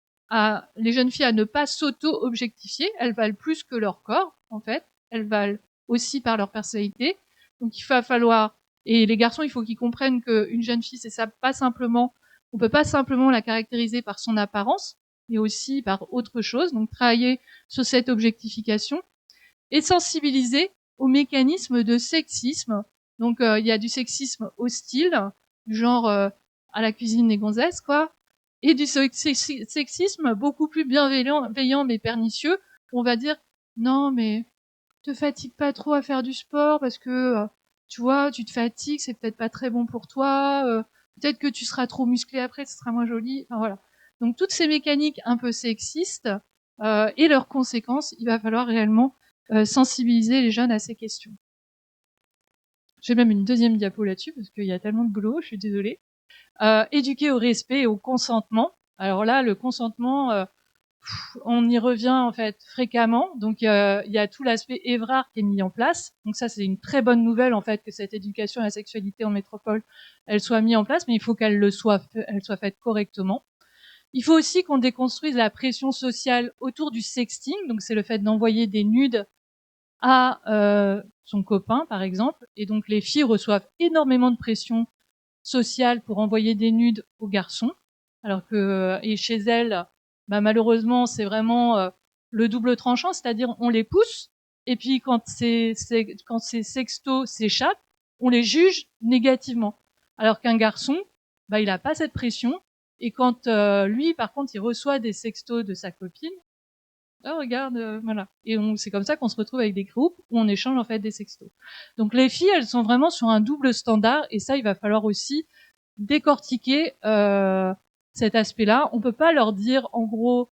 les jeunes filles à ne pas s'auto-objectifier. Elles valent plus que leur corps, en fait. Elles valent aussi par leur personnalité. Donc il va falloir, et les garçons, il faut qu'ils comprennent qu'une jeune fille, c'est ça, pas simplement, on peut pas simplement la caractériser par son apparence, mais aussi par autre chose. Donc travailler sur cette objectification et sensibiliser aux mécanismes de sexisme. Donc il y a du sexisme hostile, du genre à la cuisine des gonzesses, quoi, et du sexisme beaucoup plus bienveillant mais pernicieux, où on va dire non mais te fatigue pas trop à faire du sport parce que tu vois, tu te fatigues, c'est peut-être pas très bon pour toi, peut-être que tu seras trop musclé après, ce sera moins joli, enfin voilà. Donc toutes ces mécaniques un peu sexistes et leurs conséquences, il va falloir réellement sensibiliser les jeunes à ces questions. J'ai même une deuxième diapo là-dessus parce qu'il y a tellement de boulot, je suis désolée. Éduquer au respect et au consentement. Alors là, le consentement, on y revient en fait fréquemment. Donc il y a tout l'aspect Évrard qui est mis en place. Donc ça, c'est une très bonne nouvelle en fait que cette éducation à la sexualité en métropole, elle soit mise en place, mais il faut qu'elle soit faite correctement. Il faut aussi qu'on déconstruise la pression sociale autour du sexting. Donc c'est le fait d'envoyer des nudes à son copain, par exemple. Et donc les filles reçoivent énormément de pression sociale pour envoyer des nudes aux garçons, alors que et chez elles, bah, malheureusement, c'est vraiment le double tranchant, c'est-à-dire on les pousse, et puis quand ces sextos s'échappent, on les juge négativement. Alors qu'un garçon, bah, il a pas cette pression, et quand lui, par contre, il reçoit des sextos de sa copine, ah regarde, voilà. Et c'est comme ça qu'on se retrouve avec des groupes où on échange en fait des sextos. Donc les filles, elles sont vraiment sur un double standard, et ça, il va falloir aussi décortiquer cet aspect-là. On peut pas leur dire, en gros,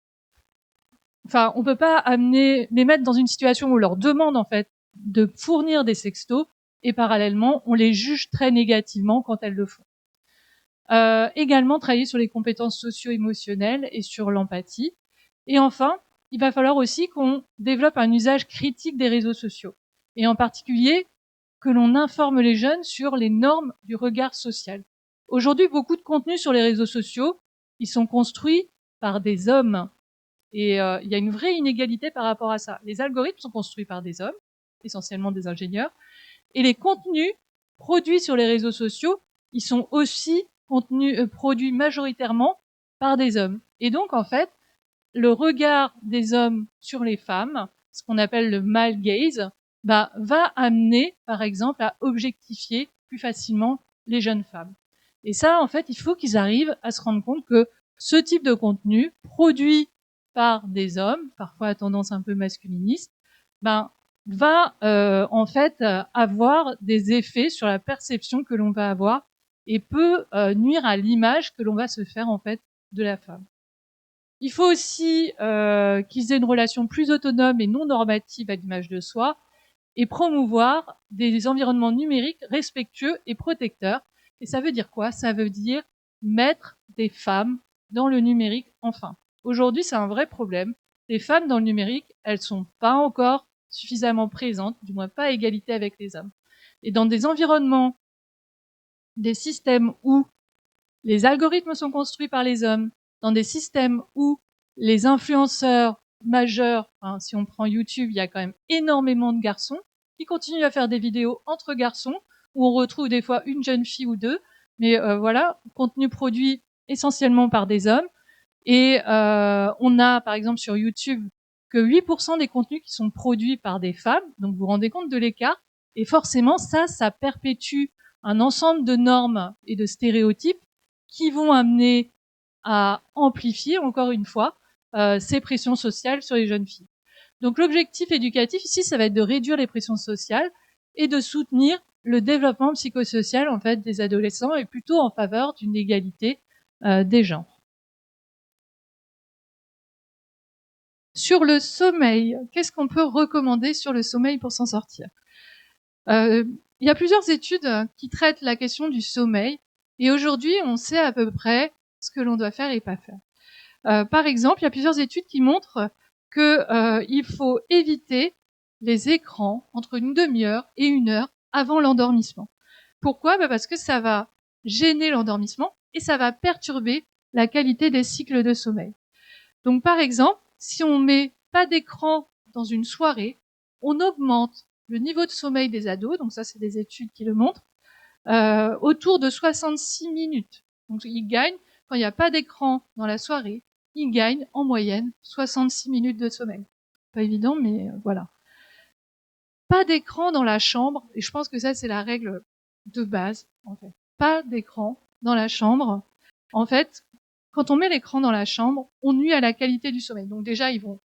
enfin, on peut pas les mettre dans une situation où on leur demande en fait de fournir des sextos, et parallèlement, on les juge très négativement quand elles le font. Également, travailler sur les compétences socio-émotionnelles et sur l'empathie. Et enfin, il va falloir aussi qu'on développe un usage critique des réseaux sociaux. Et en particulier, que l'on informe les jeunes sur les normes du regard social. Aujourd'hui, beaucoup de contenus sur les réseaux sociaux, ils sont construits par des hommes. Et il y a une vraie inégalité par rapport à ça. Les algorithmes sont construits par des hommes, essentiellement des ingénieurs. Et les contenus produits sur les réseaux sociaux, ils sont aussi produits majoritairement par des hommes. Et donc, en fait, le regard des hommes sur les femmes, ce qu'on appelle le male gaze, bah, va amener, par exemple, à objectifier plus facilement les jeunes femmes. Et ça, en fait, il faut qu'ils arrivent à se rendre compte que ce type de contenu, produit par des hommes, parfois à tendance un peu masculiniste, ben, va en fait avoir des effets sur la perception que l'on va avoir et peut nuire à l'image que l'on va se faire en fait de la femme. Il faut aussi qu'ils aient une relation plus autonome et non normative à l'image de soi et promouvoir des environnements numériques respectueux et protecteurs. Et ça veut dire quoi? Ça veut dire mettre des femmes dans le numérique enfin. Aujourd'hui, c'est un vrai problème. Les femmes dans le numérique, elles sont pas encore suffisamment présentes, du moins pas à égalité avec les hommes. Et dans des environnements, des systèmes où les algorithmes sont construits par les hommes, dans des systèmes où les influenceurs majeurs, hein, si on prend YouTube, il y a quand même énormément de garçons qui continuent à faire des vidéos entre garçons, où on retrouve des fois une jeune fille ou deux, mais voilà, contenu produit essentiellement par des hommes. Et on a par exemple sur YouTube que 8% des contenus qui sont produits par des femmes, donc vous vous rendez compte de l'écart, et forcément ça perpétue un ensemble de normes et de stéréotypes qui vont amener à amplifier, encore une fois, ces pressions sociales sur les jeunes filles. Donc l'objectif éducatif ici, ça va être de réduire les pressions sociales et de soutenir le développement psychosocial en fait des adolescents et plutôt en faveur d'une égalité des genres. Sur le sommeil, qu'est-ce qu'on peut recommander sur le sommeil pour s'en sortir? Il y a plusieurs études qui traitent la question du sommeil et aujourd'hui on sait à peu près ce que l'on doit faire et pas faire. Par exemple, il y a plusieurs études qui montrent qu'il faut éviter les écrans entre une demi-heure et 1 heure avant l'endormissement. Pourquoi? Parce que ça va gêner l'endormissement et ça va perturber la qualité des cycles de sommeil. Donc par exemple, si on met pas d'écran dans une soirée, on augmente le niveau de sommeil des ados, donc ça c'est des études qui le montrent, autour de 66 minutes. Donc ils gagnent, quand il n'y a pas d'écran dans la soirée, ils gagnent en moyenne 66 minutes de sommeil. Pas évident, mais voilà. Pas d'écran dans la chambre, et je pense que ça c'est la règle de base, en fait. Pas d'écran dans la chambre. En fait, quand on met l'écran dans la chambre, on nuit à la qualité du sommeil. Donc déjà, ils vont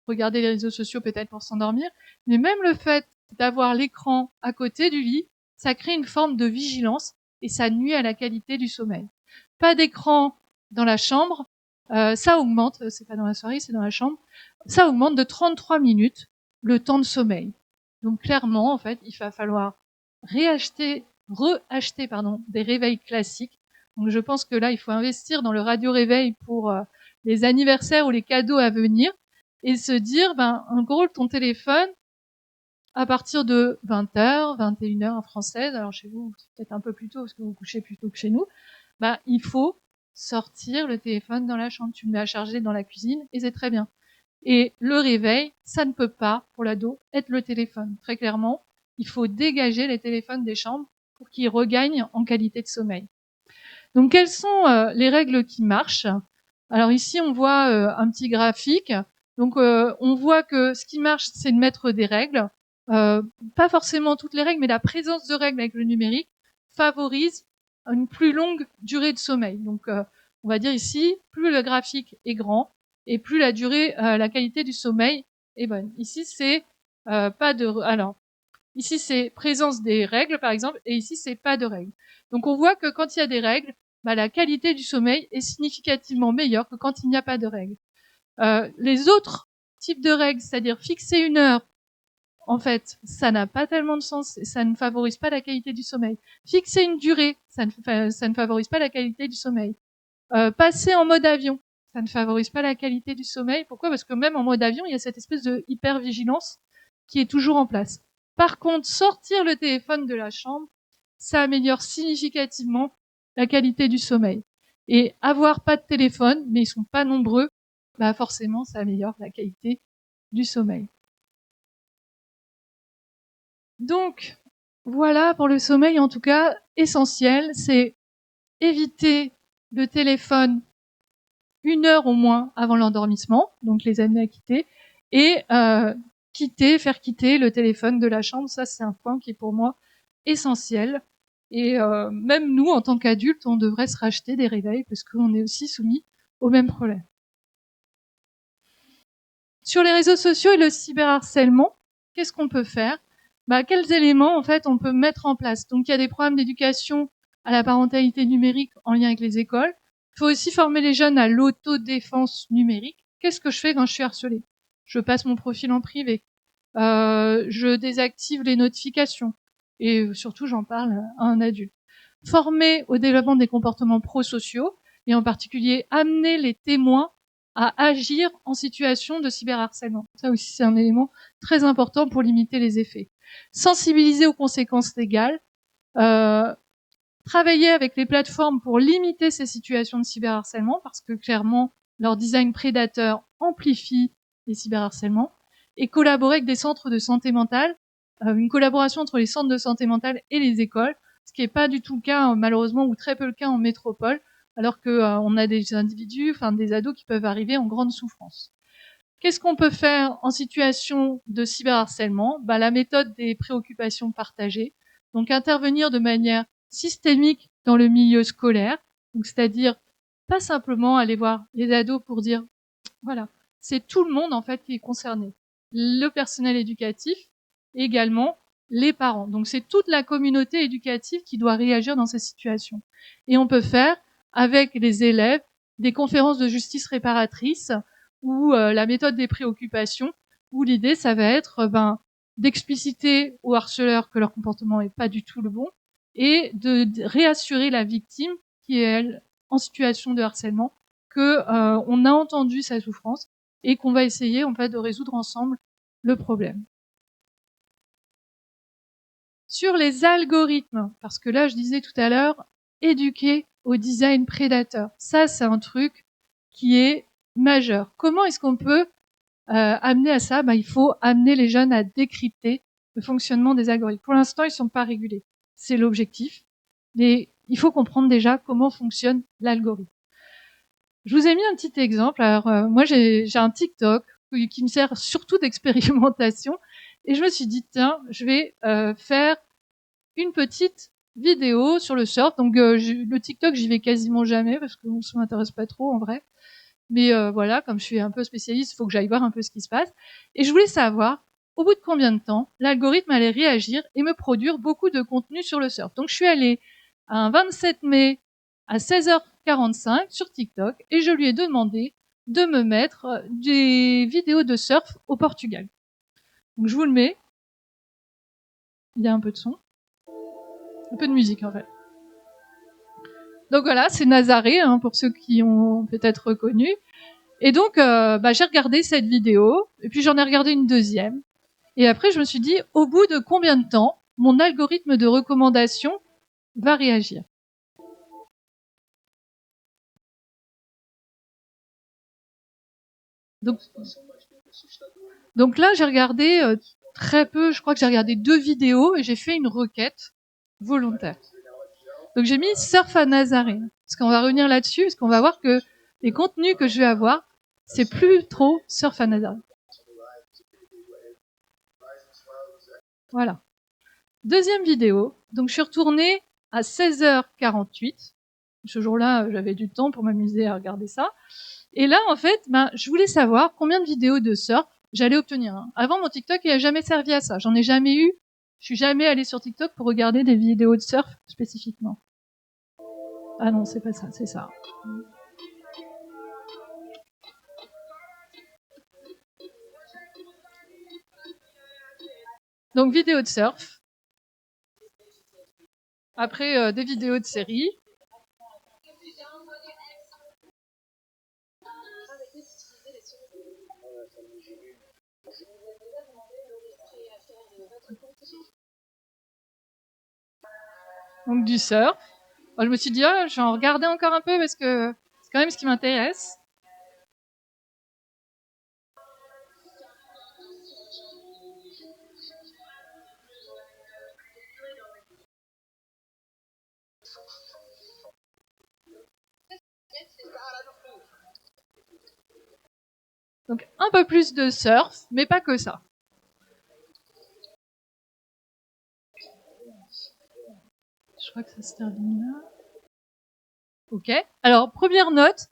regarder les réseaux sociaux peut-être pour s'endormir, mais même le fait d'avoir l'écran à côté du lit, ça crée une forme de vigilance et ça nuit à la qualité du sommeil. Pas d'écran dans la chambre, ça augmente, c'est pas dans la soirée, c'est dans la chambre, ça augmente de 33 minutes le temps de sommeil. Donc clairement, en fait, il va falloir reacheter des réveils classiques. Donc je pense que là, il faut investir dans le radio-réveil pour les anniversaires ou les cadeaux à venir et se dire, en gros, ton téléphone, à partir de 20h, 21h en française, alors chez vous, c'est peut-être un peu plus tôt parce que vous couchez plus tôt que chez nous, il faut sortir le téléphone dans la chambre. Tu le mets à charger dans la cuisine et c'est très bien. Et le réveil, ça ne peut pas, pour l'ado, être le téléphone. Très clairement, il faut dégager les téléphones des chambres pour qu'ils regagnent en qualité de sommeil. Donc, quelles sont les règles qui marchent? Alors ici, on voit un petit graphique. Donc, on voit que ce qui marche, c'est de mettre des règles. Pas forcément toutes les règles, mais la présence de règles avec le numérique favorise une plus longue durée de sommeil. Donc, on va dire ici, plus le graphique est grand et plus la durée, la qualité du sommeil est bonne. Ici, c'est ici, c'est présence des règles, par exemple, et ici, c'est pas de règles. Donc, on voit que quand il y a des règles, la qualité du sommeil est significativement meilleure que quand il n'y a pas de règles. Les autres types de règles, c'est-à-dire fixer 1 heure, en fait, ça n'a pas tellement de sens et ça ne favorise pas la qualité du sommeil. Fixer une durée, ça ne favorise pas la qualité du sommeil. Passer en mode avion, ça ne favorise pas la qualité du sommeil. Pourquoi? Parce que même en mode avion, il y a cette espèce de hypervigilance qui est toujours en place. Par contre, sortir le téléphone de la chambre, ça améliore significativement la qualité du sommeil. Et avoir pas de téléphone, mais ils sont pas nombreux, forcément, ça améliore la qualité du sommeil. Donc, voilà pour le sommeil, en tout cas, essentiel, c'est éviter le téléphone 1 heure au moins avant l'endormissement, donc les amener à quitter, et faire quitter le téléphone de la chambre. Ça, c'est un point qui est pour moi essentiel. Et même nous, en tant qu'adultes, on devrait se racheter des réveils parce qu'on est aussi soumis au même problème. Sur les réseaux sociaux et le cyberharcèlement, qu'est-ce qu'on peut faire? Quels éléments, en fait, on peut mettre en place? Donc, il y a des programmes d'éducation à la parentalité numérique en lien avec les écoles. Il faut aussi former les jeunes à l'autodéfense numérique. Qu'est-ce que je fais quand je suis harcelée? Je passe mon profil en privé. Je désactive les notifications. Et surtout, j'en parle à un adulte. Former au développement des comportements prosociaux et en particulier amener les témoins à agir en situation de cyberharcèlement. Ça aussi, c'est un élément très important pour limiter les effets. Sensibiliser aux conséquences légales, travailler avec les plateformes pour limiter ces situations de cyberharcèlement, parce que clairement, leur design prédateur amplifie les cyberharcèlements, et collaborer avec des centres de santé mentale, une collaboration entre les centres de santé mentale et les écoles, ce qui n'est pas du tout le cas, malheureusement, ou très peu le cas en métropole, alors que on a des individus, des ados qui peuvent arriver en grande souffrance. Qu'est-ce qu'on peut faire en situation de cyberharcèlement? La méthode des préoccupations partagées. Donc intervenir de manière systémique dans le milieu scolaire, donc c'est-à-dire pas simplement aller voir les ados pour dire voilà, c'est tout le monde en fait qui est concerné. Le personnel éducatif et également les parents. Donc c'est toute la communauté éducative qui doit réagir dans ces situations. Et on peut faire avec les élèves des conférences de justice réparatrice ou la méthode des préoccupations, où l'idée ça va être d'expliciter aux harceleurs que leur comportement n'est pas du tout le bon et de réassurer la victime qui est elle en situation de harcèlement que on a entendu sa souffrance et qu'on va essayer en fait de résoudre ensemble le problème. Sur les algorithmes, parce que là je disais tout à l'heure, éduquer au design prédateur. Ça c'est un truc qui est majeur. Comment est-ce qu'on peut amener à ça? Il faut amener les jeunes à décrypter le fonctionnement des algorithmes. Pour l'instant, ils sont pas régulés. C'est l'objectif. Mais il faut comprendre déjà comment fonctionne l'algorithme. Je vous ai mis un petit exemple. Alors, moi, j'ai un TikTok qui me sert surtout d'expérimentation. Et je me suis dit, tiens, je vais faire une petite vidéo sur le surf. Donc, le TikTok, j'y vais quasiment jamais parce que ça m'intéresse pas trop en vrai. Mais voilà, comme je suis un peu spécialiste, il faut que j'aille voir un peu ce qui se passe. Et je voulais savoir, au bout de combien de temps, l'algorithme allait réagir et me produire beaucoup de contenu sur le surf. Donc je suis allée un 27 mai à 16h45 sur TikTok et je lui ai demandé de me mettre des vidéos de surf au Portugal. Donc je vous le mets. Il y a un peu de son. Un peu de musique en fait. Donc voilà, c'est Nazaré, pour ceux qui ont peut-être reconnu. Et donc, j'ai regardé cette vidéo, et puis j'en ai regardé une deuxième. Et après, je me suis dit, au bout de combien de temps mon algorithme de recommandation va réagir? Donc là, j'ai regardé très peu, je crois que j'ai regardé 2 vidéos, et j'ai fait une requête volontaire. Donc j'ai mis surf à Nazaré, parce qu'on va revenir là-dessus, parce qu'on va voir que les contenus que je vais avoir, c'est plus trop surf à Nazaré. Voilà. Deuxième vidéo. Donc, je suis retournée à 16h48. Ce jour-là, j'avais du temps pour m'amuser à regarder ça. Et là, en fait, je voulais savoir combien de vidéos de surf j'allais obtenir. Avant, mon TikTok, il a jamais servi à ça. J'en ai jamais eu. Je suis jamais allée sur TikTok pour regarder des vidéos de surf spécifiquement. Ah non, c'est pas ça, c'est ça. Donc, vidéo de surf. Après, des vidéos de séries. Donc, du surf. Je me suis dit, je vais en regarder encore un peu parce que c'est quand même ce qui m'intéresse. Donc un peu plus de surf, mais pas que ça. Je crois que ça se termine là. Ok. Alors, première note,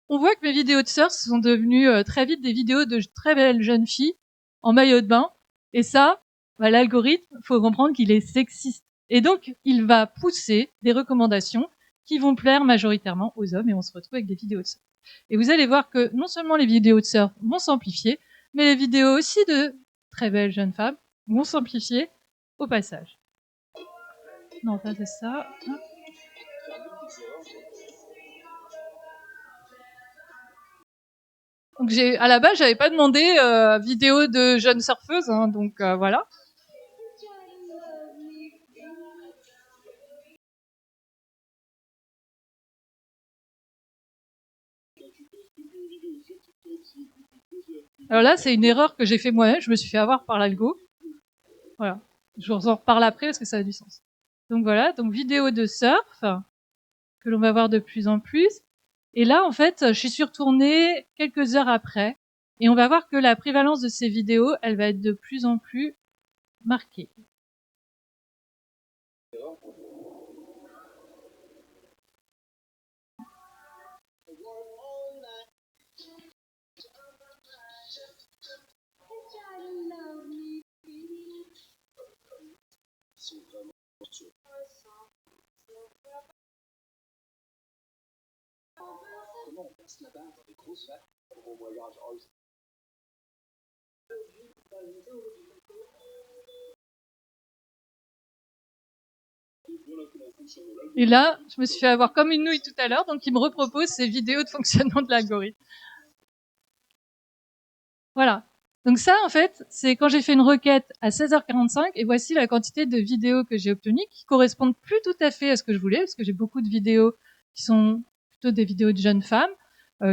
on voit que mes vidéos de surf sont devenues très vite des vidéos de très belles jeunes filles en maillot de bain. Et ça, l'algorithme, faut comprendre qu'il est sexiste. Et donc, il va pousser des recommandations qui vont plaire majoritairement aux hommes et on se retrouve avec des vidéos de surf. Et vous allez voir que non seulement les vidéos de surf vont s'amplifier, mais les vidéos aussi de très belles jeunes femmes vont s'amplifier au passage. Non, pas c'est ça. Donc à la base, j'avais pas demandé vidéo de jeunes surfeuses, donc voilà. Alors là, c'est une erreur que j'ai fait moi-même. Je me suis fait avoir par l'algo. Voilà. Je vous en reparle après parce que ça a du sens. Donc voilà, donc vidéo de surf que l'on va voir de plus en plus. Et là, en fait, je suis retournée quelques heures après Et on va voir que la prévalence de ces vidéos, elle va être de plus en plus marquée. Comment on passe la barre dans des grosses vagues au voyage All-Star. Et là, je me suis fait avoir comme une nouille tout à l'heure, donc il me repropose ces vidéos de fonctionnement de l'algorithme. Voilà. Donc ça, en fait, c'est quand j'ai fait une requête à 16h45, et voici la quantité de vidéos que j'ai obtenues, qui correspondent plus tout à fait à ce que je voulais, parce que j'ai beaucoup de vidéos qui sont plutôt des vidéos de jeunes femmes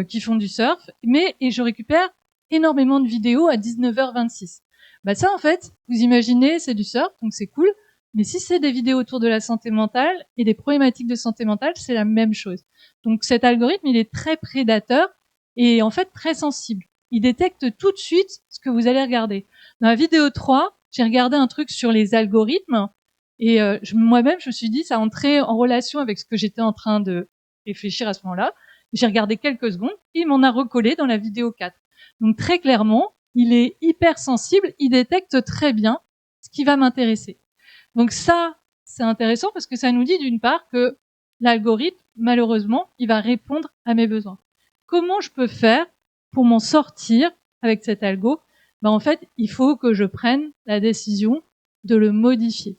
qui font du surf, et je récupère énormément de vidéos à 19h26. Bah ça, en fait, vous imaginez, c'est du surf, donc c'est cool, mais si c'est des vidéos autour de la santé mentale et des problématiques de santé mentale, c'est la même chose. Donc cet algorithme, il est très prédateur et en fait très sensible. Il détecte tout de suite ce que vous allez regarder. Dans la vidéo 3, j'ai regardé un truc sur les algorithmes et moi-même, je me suis dit, ça entrait en relation avec ce que j'étais en train de réfléchir à ce moment-là. J'ai regardé quelques secondes et il m'en a recollé dans la vidéo 4. Donc très clairement, il est hyper sensible, il détecte très bien ce qui va m'intéresser. Donc ça, c'est intéressant parce que ça nous dit d'une part que l'algorithme, malheureusement, il va répondre à mes besoins. Comment je peux faire pour m'en sortir avec cet algo? Ben en fait, il faut que je prenne la décision de le modifier.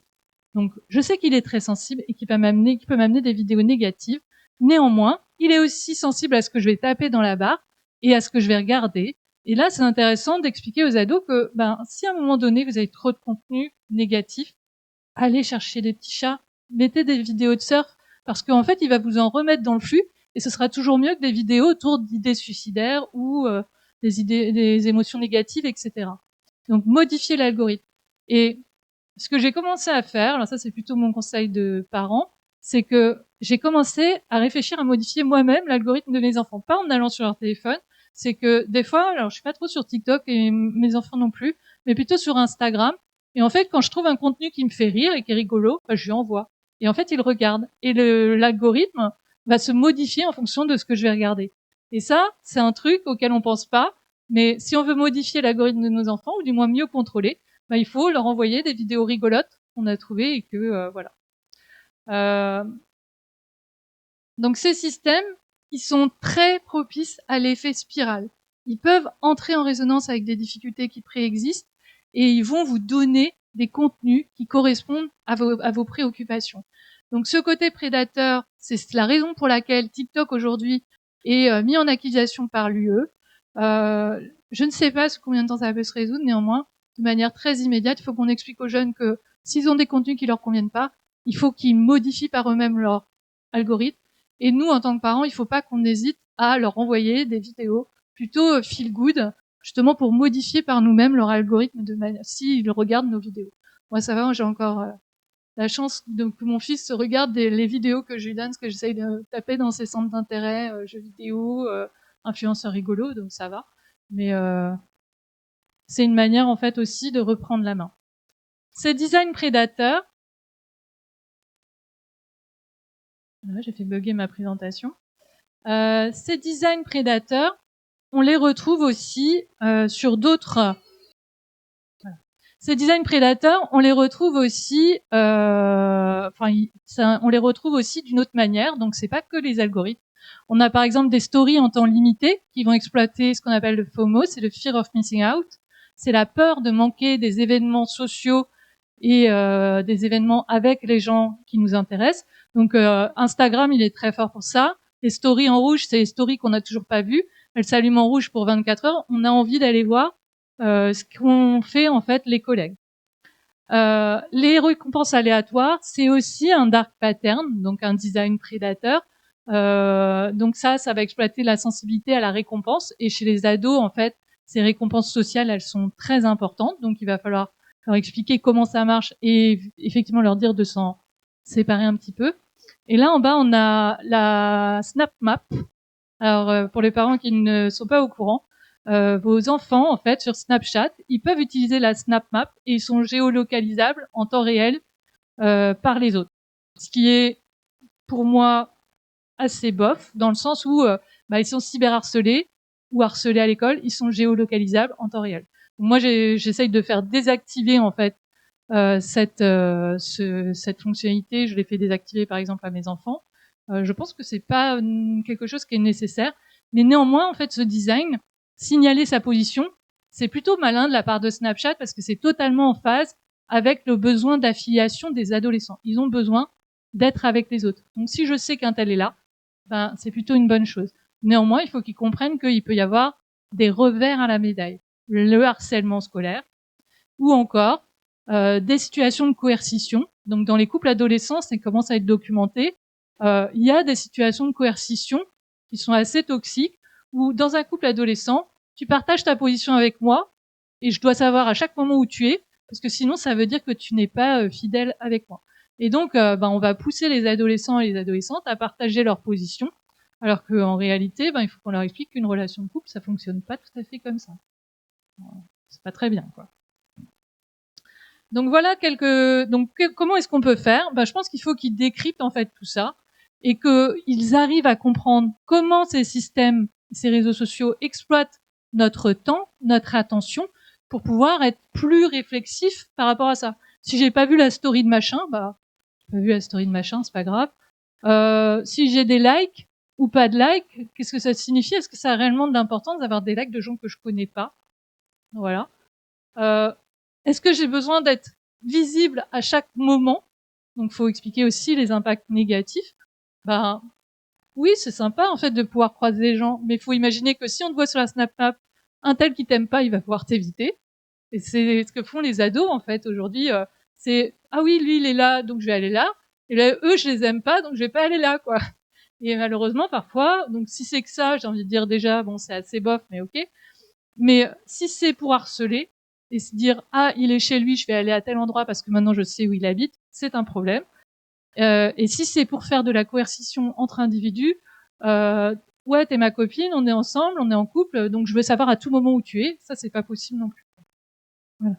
Donc, je sais qu'il est très sensible et qu'il peut m'amener des vidéos négatives. Néanmoins, il est aussi sensible à ce que je vais taper dans la barre et à ce que je vais regarder. Et là, c'est intéressant d'expliquer aux ados que, si à un moment donné, vous avez trop de contenu négatif, allez chercher des petits chats, mettez des vidéos de surf, parce qu'en fait, il va vous en remettre dans le flux, et ce sera toujours mieux que des vidéos autour d'idées suicidaires ou des émotions négatives, etc. Donc, modifier l'algorithme. Et ce que j'ai commencé à faire, alors ça c'est plutôt mon conseil de parents, c'est que j'ai commencé à réfléchir à modifier moi-même l'algorithme de mes enfants, pas en allant sur leur téléphone. C'est que des fois, alors je suis pas trop sur TikTok et mes enfants non plus, mais plutôt sur Instagram. Et en fait, quand je trouve un contenu qui me fait rire et qui est rigolo, je lui envoie. Et en fait, il regarde. Et l'algorithme va se modifier en fonction de ce que je vais regarder. Et ça, c'est un truc auquel on pense pas. Mais si on veut modifier l'algorithme de nos enfants, ou du moins mieux contrôler, il faut leur envoyer des vidéos rigolotes qu'on a trouvées et que voilà. Donc ces systèmes, ils sont très propices à l'effet spirale. Ils peuvent entrer en résonance avec des difficultés qui préexistent et ils vont vous donner des contenus qui correspondent à vos préoccupations. Donc ce côté prédateur, c'est la raison pour laquelle TikTok aujourd'hui est mis en accusation par l'UE. Je ne sais pas sous combien de temps ça peut se résoudre, néanmoins, de manière très immédiate, il faut qu'on explique aux jeunes que s'ils ont des contenus qui leur conviennent pas, il faut qu'ils modifient par eux-mêmes leur algorithme. Et nous, en tant que parents, il faut pas qu'on hésite à leur envoyer des vidéos plutôt feel good, justement pour modifier par nous-mêmes leur algorithme de manière, s'ils regardent nos vidéos. Moi, ça va, moi, j'ai encore la chance que mon fils regarde les vidéos que je lui donne, parce que j'essaye de taper dans ses centres d'intérêt, jeux vidéo, influenceurs rigolos, donc ça va. Mais c'est une manière, en fait, aussi de reprendre la main. Ces designs prédateurs, j'ai fait bugger ma présentation. Ces designs prédateurs, on les retrouve aussi sur d'autres. Voilà. Ces designs prédateurs, on les retrouve aussi. On les retrouve aussi d'une autre manière. Donc, c'est pas que les algorithmes. On a par exemple des stories en temps limité qui vont exploiter ce qu'on appelle le FOMO, c'est le fear of missing out. C'est la peur de manquer des événements sociaux et des événements avec les gens qui nous intéressent. Donc Instagram, il est très fort pour ça. Les stories en rouge, c'est les stories qu'on n'a toujours pas vues. Elles s'allument en rouge pour 24 heures. On a envie d'aller voir ce qu'ont fait en fait les collègues. Les récompenses aléatoires, c'est aussi un dark pattern, donc un design prédateur. Donc ça va exploiter la sensibilité à la récompense. Et chez les ados, en fait, ces récompenses sociales, elles sont très importantes. Donc il va falloir leur expliquer comment ça marche et effectivement leur dire de s'en séparer un petit peu. Et là, en bas, on a la Snap Map. Alors, pour les parents qui ne sont pas au courant, vos enfants, en fait, sur Snapchat, ils peuvent utiliser la Snap Map et ils sont géolocalisables en temps réel par les autres. Ce qui est, pour moi, assez bof, dans le sens où ils sont cyberharcelés ou harcelés à l'école, ils sont géolocalisables en temps réel. Donc moi, j'essaye de faire désactiver, en fait, cette fonctionnalité. Je l'ai fait désactiver, par exemple, à mes enfants. Je pense que c'est pas quelque chose qui est nécessaire. Mais néanmoins, en fait, ce design, signaler sa position, c'est plutôt malin de la part de Snapchat parce que c'est totalement en phase avec le besoin d'affiliation des adolescents. Ils ont besoin d'être avec les autres. Donc si je sais qu'un tel est là, c'est plutôt une bonne chose. Néanmoins, il faut qu'ils comprennent qu'il peut y avoir des revers à la médaille. Le harcèlement scolaire ou encore des situations de coercition. Donc dans les couples adolescents, ça commence à être documenté. Il y a des situations de coercition qui sont assez toxiques où dans un couple adolescent, tu partages ta position avec moi et je dois savoir à chaque moment où tu es parce que sinon ça veut dire que tu n'es pas fidèle avec moi. Et donc on va pousser les adolescents et les adolescentes à partager leur position alors qu'en réalité, il faut qu'on leur explique qu'une relation de couple, ça fonctionne pas tout à fait comme ça. C'est pas très bien, quoi. Donc voilà comment est-ce qu'on peut faire? Je pense qu'il faut qu'ils décryptent en fait tout ça et qu'ils arrivent à comprendre comment ces systèmes, ces réseaux sociaux exploitent notre temps, notre attention pour pouvoir être plus réflexifs par rapport à ça. Si j'ai pas vu la story de machin, j'ai pas vu la story de machin, c'est pas grave. Si j'ai des likes ou pas de likes, qu'est-ce que ça signifie? Est-ce que ça a réellement de l'importance d'avoir des likes de gens que je connais pas? Voilà. Est-ce que j'ai besoin d'être visible à chaque moment? Donc, faut expliquer aussi les impacts négatifs. Oui, c'est sympa en fait de pouvoir croiser les gens, mais il faut imaginer que si on te voit sur la Snap Map, un tel qui t'aime pas, il va pouvoir t'éviter. Et c'est ce que font les ados en fait aujourd'hui. C'est ah oui, lui il est là, donc je vais aller là. Et là, eux, je les aime pas, donc je vais pas aller là, quoi. Et malheureusement, parfois, donc si c'est que ça, j'ai envie de dire déjà, bon, c'est assez bof, mais ok. Mais si c'est pour harceler et se dire ah il est chez lui, je vais aller à tel endroit parce que maintenant je sais où il habite, c'est un problème. Et si c'est pour faire de la coercition entre individus, ouais t'es ma copine, on est ensemble, on est en couple, donc je veux savoir à tout moment où tu es, ça c'est pas possible non plus. Voilà.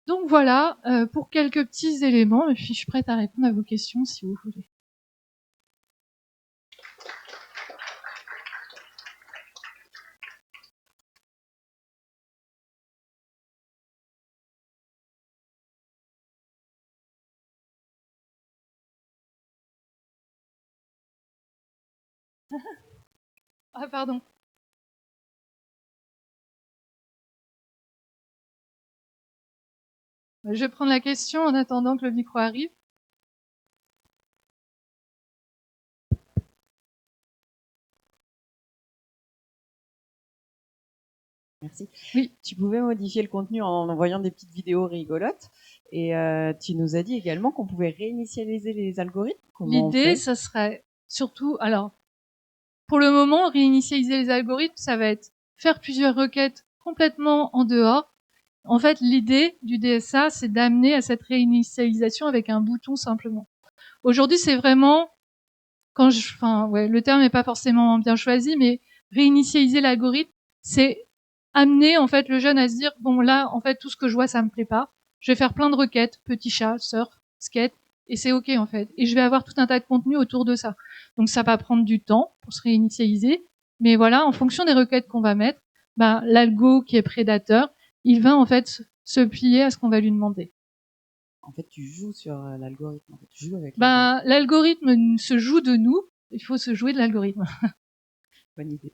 Donc voilà pour quelques petits éléments, et puis je suis prête à répondre à vos questions si vous voulez. Ah pardon. Je vais prendre la question en attendant que le micro arrive. Merci. Oui. Tu pouvais modifier le contenu en envoyant des petites vidéos rigolotes. Et tu nous as dit également qu'on pouvait réinitialiser les algorithmes. L'idée, ça serait surtout, alors, pour le moment, réinitialiser les algorithmes, ça va être faire plusieurs requêtes complètement en dehors. En fait, l'idée du DSA, c'est d'amener à cette réinitialisation avec un bouton simplement. Aujourd'hui, c'est vraiment, le terme n'est pas forcément bien choisi, mais réinitialiser l'algorithme, c'est amener en fait le jeune à se dire bon là, en fait, tout ce que je vois, ça me plaît pas. Je vais faire plein de requêtes, petit chat, surf, skate, et c'est ok en fait. Et je vais avoir tout un tas de contenu autour de ça. Donc ça va prendre du temps pour se réinitialiser, mais voilà, en fonction des requêtes qu'on va mettre, l'algo qui est prédateur, il va en fait se plier à ce qu'on va lui demander. En fait, tu joues sur l'algorithme. En fait, tu joues avec l'algorithme se joue de nous. Il faut se jouer de l'algorithme. Bonne idée.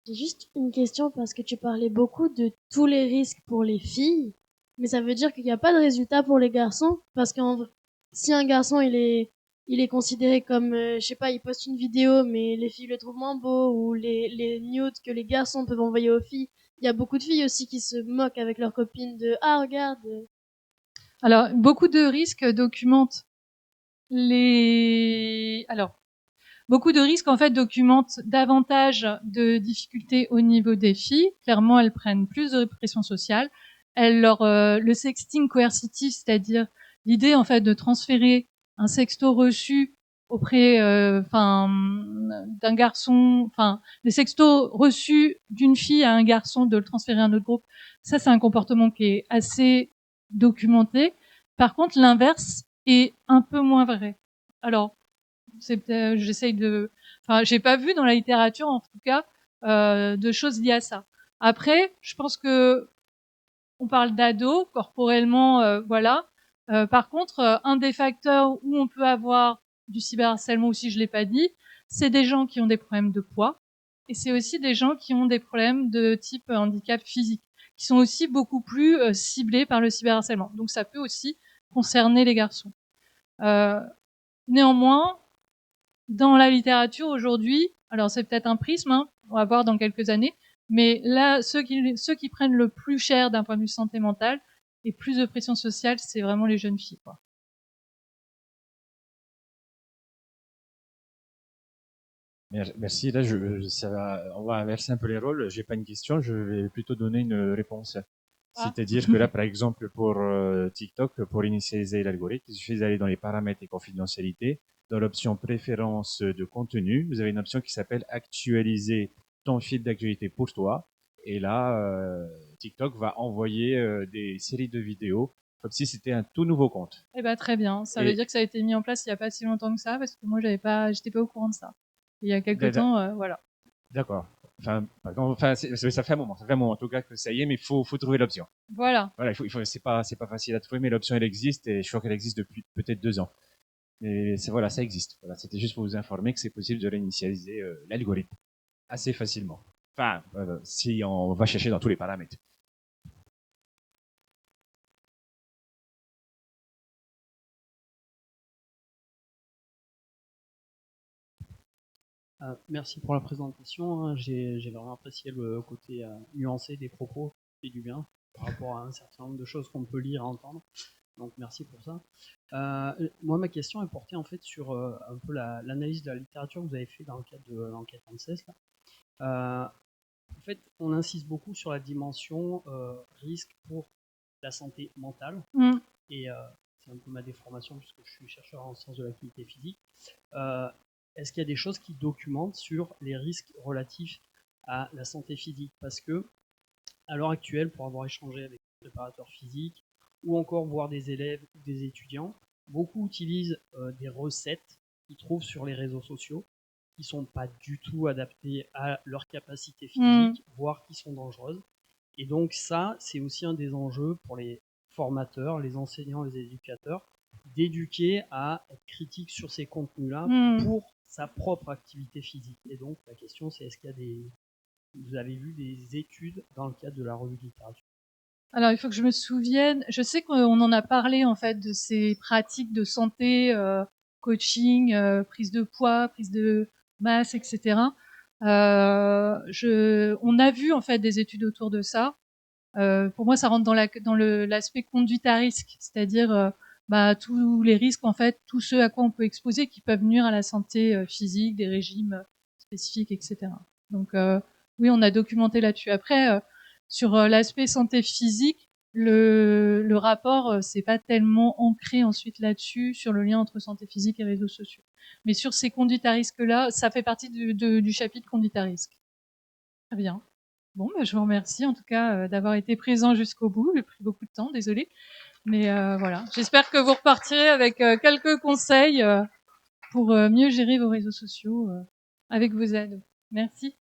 J'ai juste une question parce que tu parlais beaucoup de tous les risques pour les filles, mais ça veut dire qu'il n'y a pas de résultat pour les garçons parce que si un garçon il est considéré comme je sais pas, il poste une vidéo mais les filles le trouvent moins beau ou les nudes que les garçons peuvent envoyer aux filles, il y a beaucoup de filles aussi qui se moquent avec leurs copines de ah regarde. Alors beaucoup de risques documentent beaucoup de risques en fait documentent davantage de difficultés au niveau des filles. Clairement, elles prennent plus de pression sociale. Le sexting coercitif, c'est-à-dire l'idée en fait de transférer un sexto reçu auprès d'un garçon, enfin les sextos reçus d'une fille à un garçon, de le transférer à un autre groupe, ça c'est un comportement qui est assez documenté. Par contre, l'inverse est un peu moins vrai. Alors, j'essaye de, enfin, j'ai pas vu dans la littérature en tout cas de choses liées à ça. Après, je pense que on parle d'ados corporellement, voilà. Par contre, un des facteurs où on peut avoir du cyberharcèlement aussi, je l'ai pas dit, c'est des gens qui ont des problèmes de poids et c'est aussi des gens qui ont des problèmes de type handicap physique, qui sont aussi beaucoup plus ciblés par le cyberharcèlement. Donc ça peut aussi concerner les garçons. Néanmoins, dans la littérature aujourd'hui, alors c'est peut-être un prisme, hein, on va voir dans quelques années, mais là, ceux qui prennent le plus cher d'un point de vue santé mentale et plus de pression sociale, c'est vraiment les jeunes filles, quoi. Merci. Là, on va inverser un peu les rôles. J'ai pas une question, je vais plutôt donner une réponse. Ah. C'est-à-dire que là, par exemple, pour TikTok, pour initialiser l'algorithme, il suffit d'aller dans les paramètres et confidentialité. Dans l'option préférence de contenu, vous avez une option qui s'appelle actualiser ton fil d'actualité pour toi. Et là, TikTok va envoyer des séries de vidéos comme si c'était un tout nouveau compte. Eh ben très bien. Ça veut dire que ça a été mis en place il y a pas si longtemps que ça, parce que moi j'étais pas au courant de ça. Il y a quelques temps, voilà. D'accord. Enfin, ça fait un moment. Ça fait un moment en tout cas que ça y est, mais faut trouver l'option. Voilà. Voilà, c'est pas facile à trouver, mais l'option elle existe et je crois qu'elle existe depuis peut-être 2 ans. Et voilà, ça existe. Voilà, c'était juste pour vous informer que c'est possible de réinitialiser l'algorithme assez facilement. Enfin, si on va chercher dans tous les paramètres. Merci pour la présentation. J'ai vraiment apprécié le côté nuancé des propos et du bien par rapport à un certain nombre de choses qu'on peut lire et entendre. Donc merci pour ça. Moi, ma question est portée en fait sur un peu l'analyse de la littérature que vous avez fait dans le cadre de l'enquête ANSES. En fait, on insiste beaucoup sur la dimension risque pour la santé mentale. Et c'est un peu ma déformation puisque je suis chercheur en sciences de l'activité physique. Est-ce qu'il y a des choses qui documentent sur les risques relatifs à la santé physique? Parce que, à l'heure actuelle, pour avoir échangé avec des préparateurs physiques, ou encore voir des élèves ou des étudiants, beaucoup utilisent des recettes qu'ils trouvent sur les réseaux sociaux, qui ne sont pas du tout adaptées à leur capacité physique, voire qui sont dangereuses. Et donc ça, c'est aussi un des enjeux pour les formateurs, les enseignants, les éducateurs, d'éduquer à être critique sur ces contenus-là pour sa propre activité physique. Et donc la question c'est, est-ce qu'il y a vous avez vu des études dans le cadre de la revue de littérature? Alors il faut que je me souvienne, je sais qu'on en a parlé en fait de ces pratiques de santé, coaching, prise de poids, prise de masse, etc. On a vu en fait des études autour de ça. Pour moi, ça rentre dans l'aspect conduite à risque, c'est-à-dire tous les risques en fait, tous ceux à quoi on peut exposer qui peuvent nuire à la santé physique, des régimes spécifiques, etc. Donc oui, on a documenté là-dessus. Après, sur l'aspect santé physique, le rapport c'est pas tellement ancré ensuite là-dessus sur le lien entre santé physique et réseaux sociaux. Mais sur ces conduites à risque là, ça fait partie du chapitre conduite à risque. Très bien. Bon, je vous remercie en tout cas d'avoir été présent jusqu'au bout. J'ai pris beaucoup de temps, désolée. Mais voilà, j'espère que vous repartirez avec quelques conseils pour mieux gérer vos réseaux sociaux avec vos aides. Merci.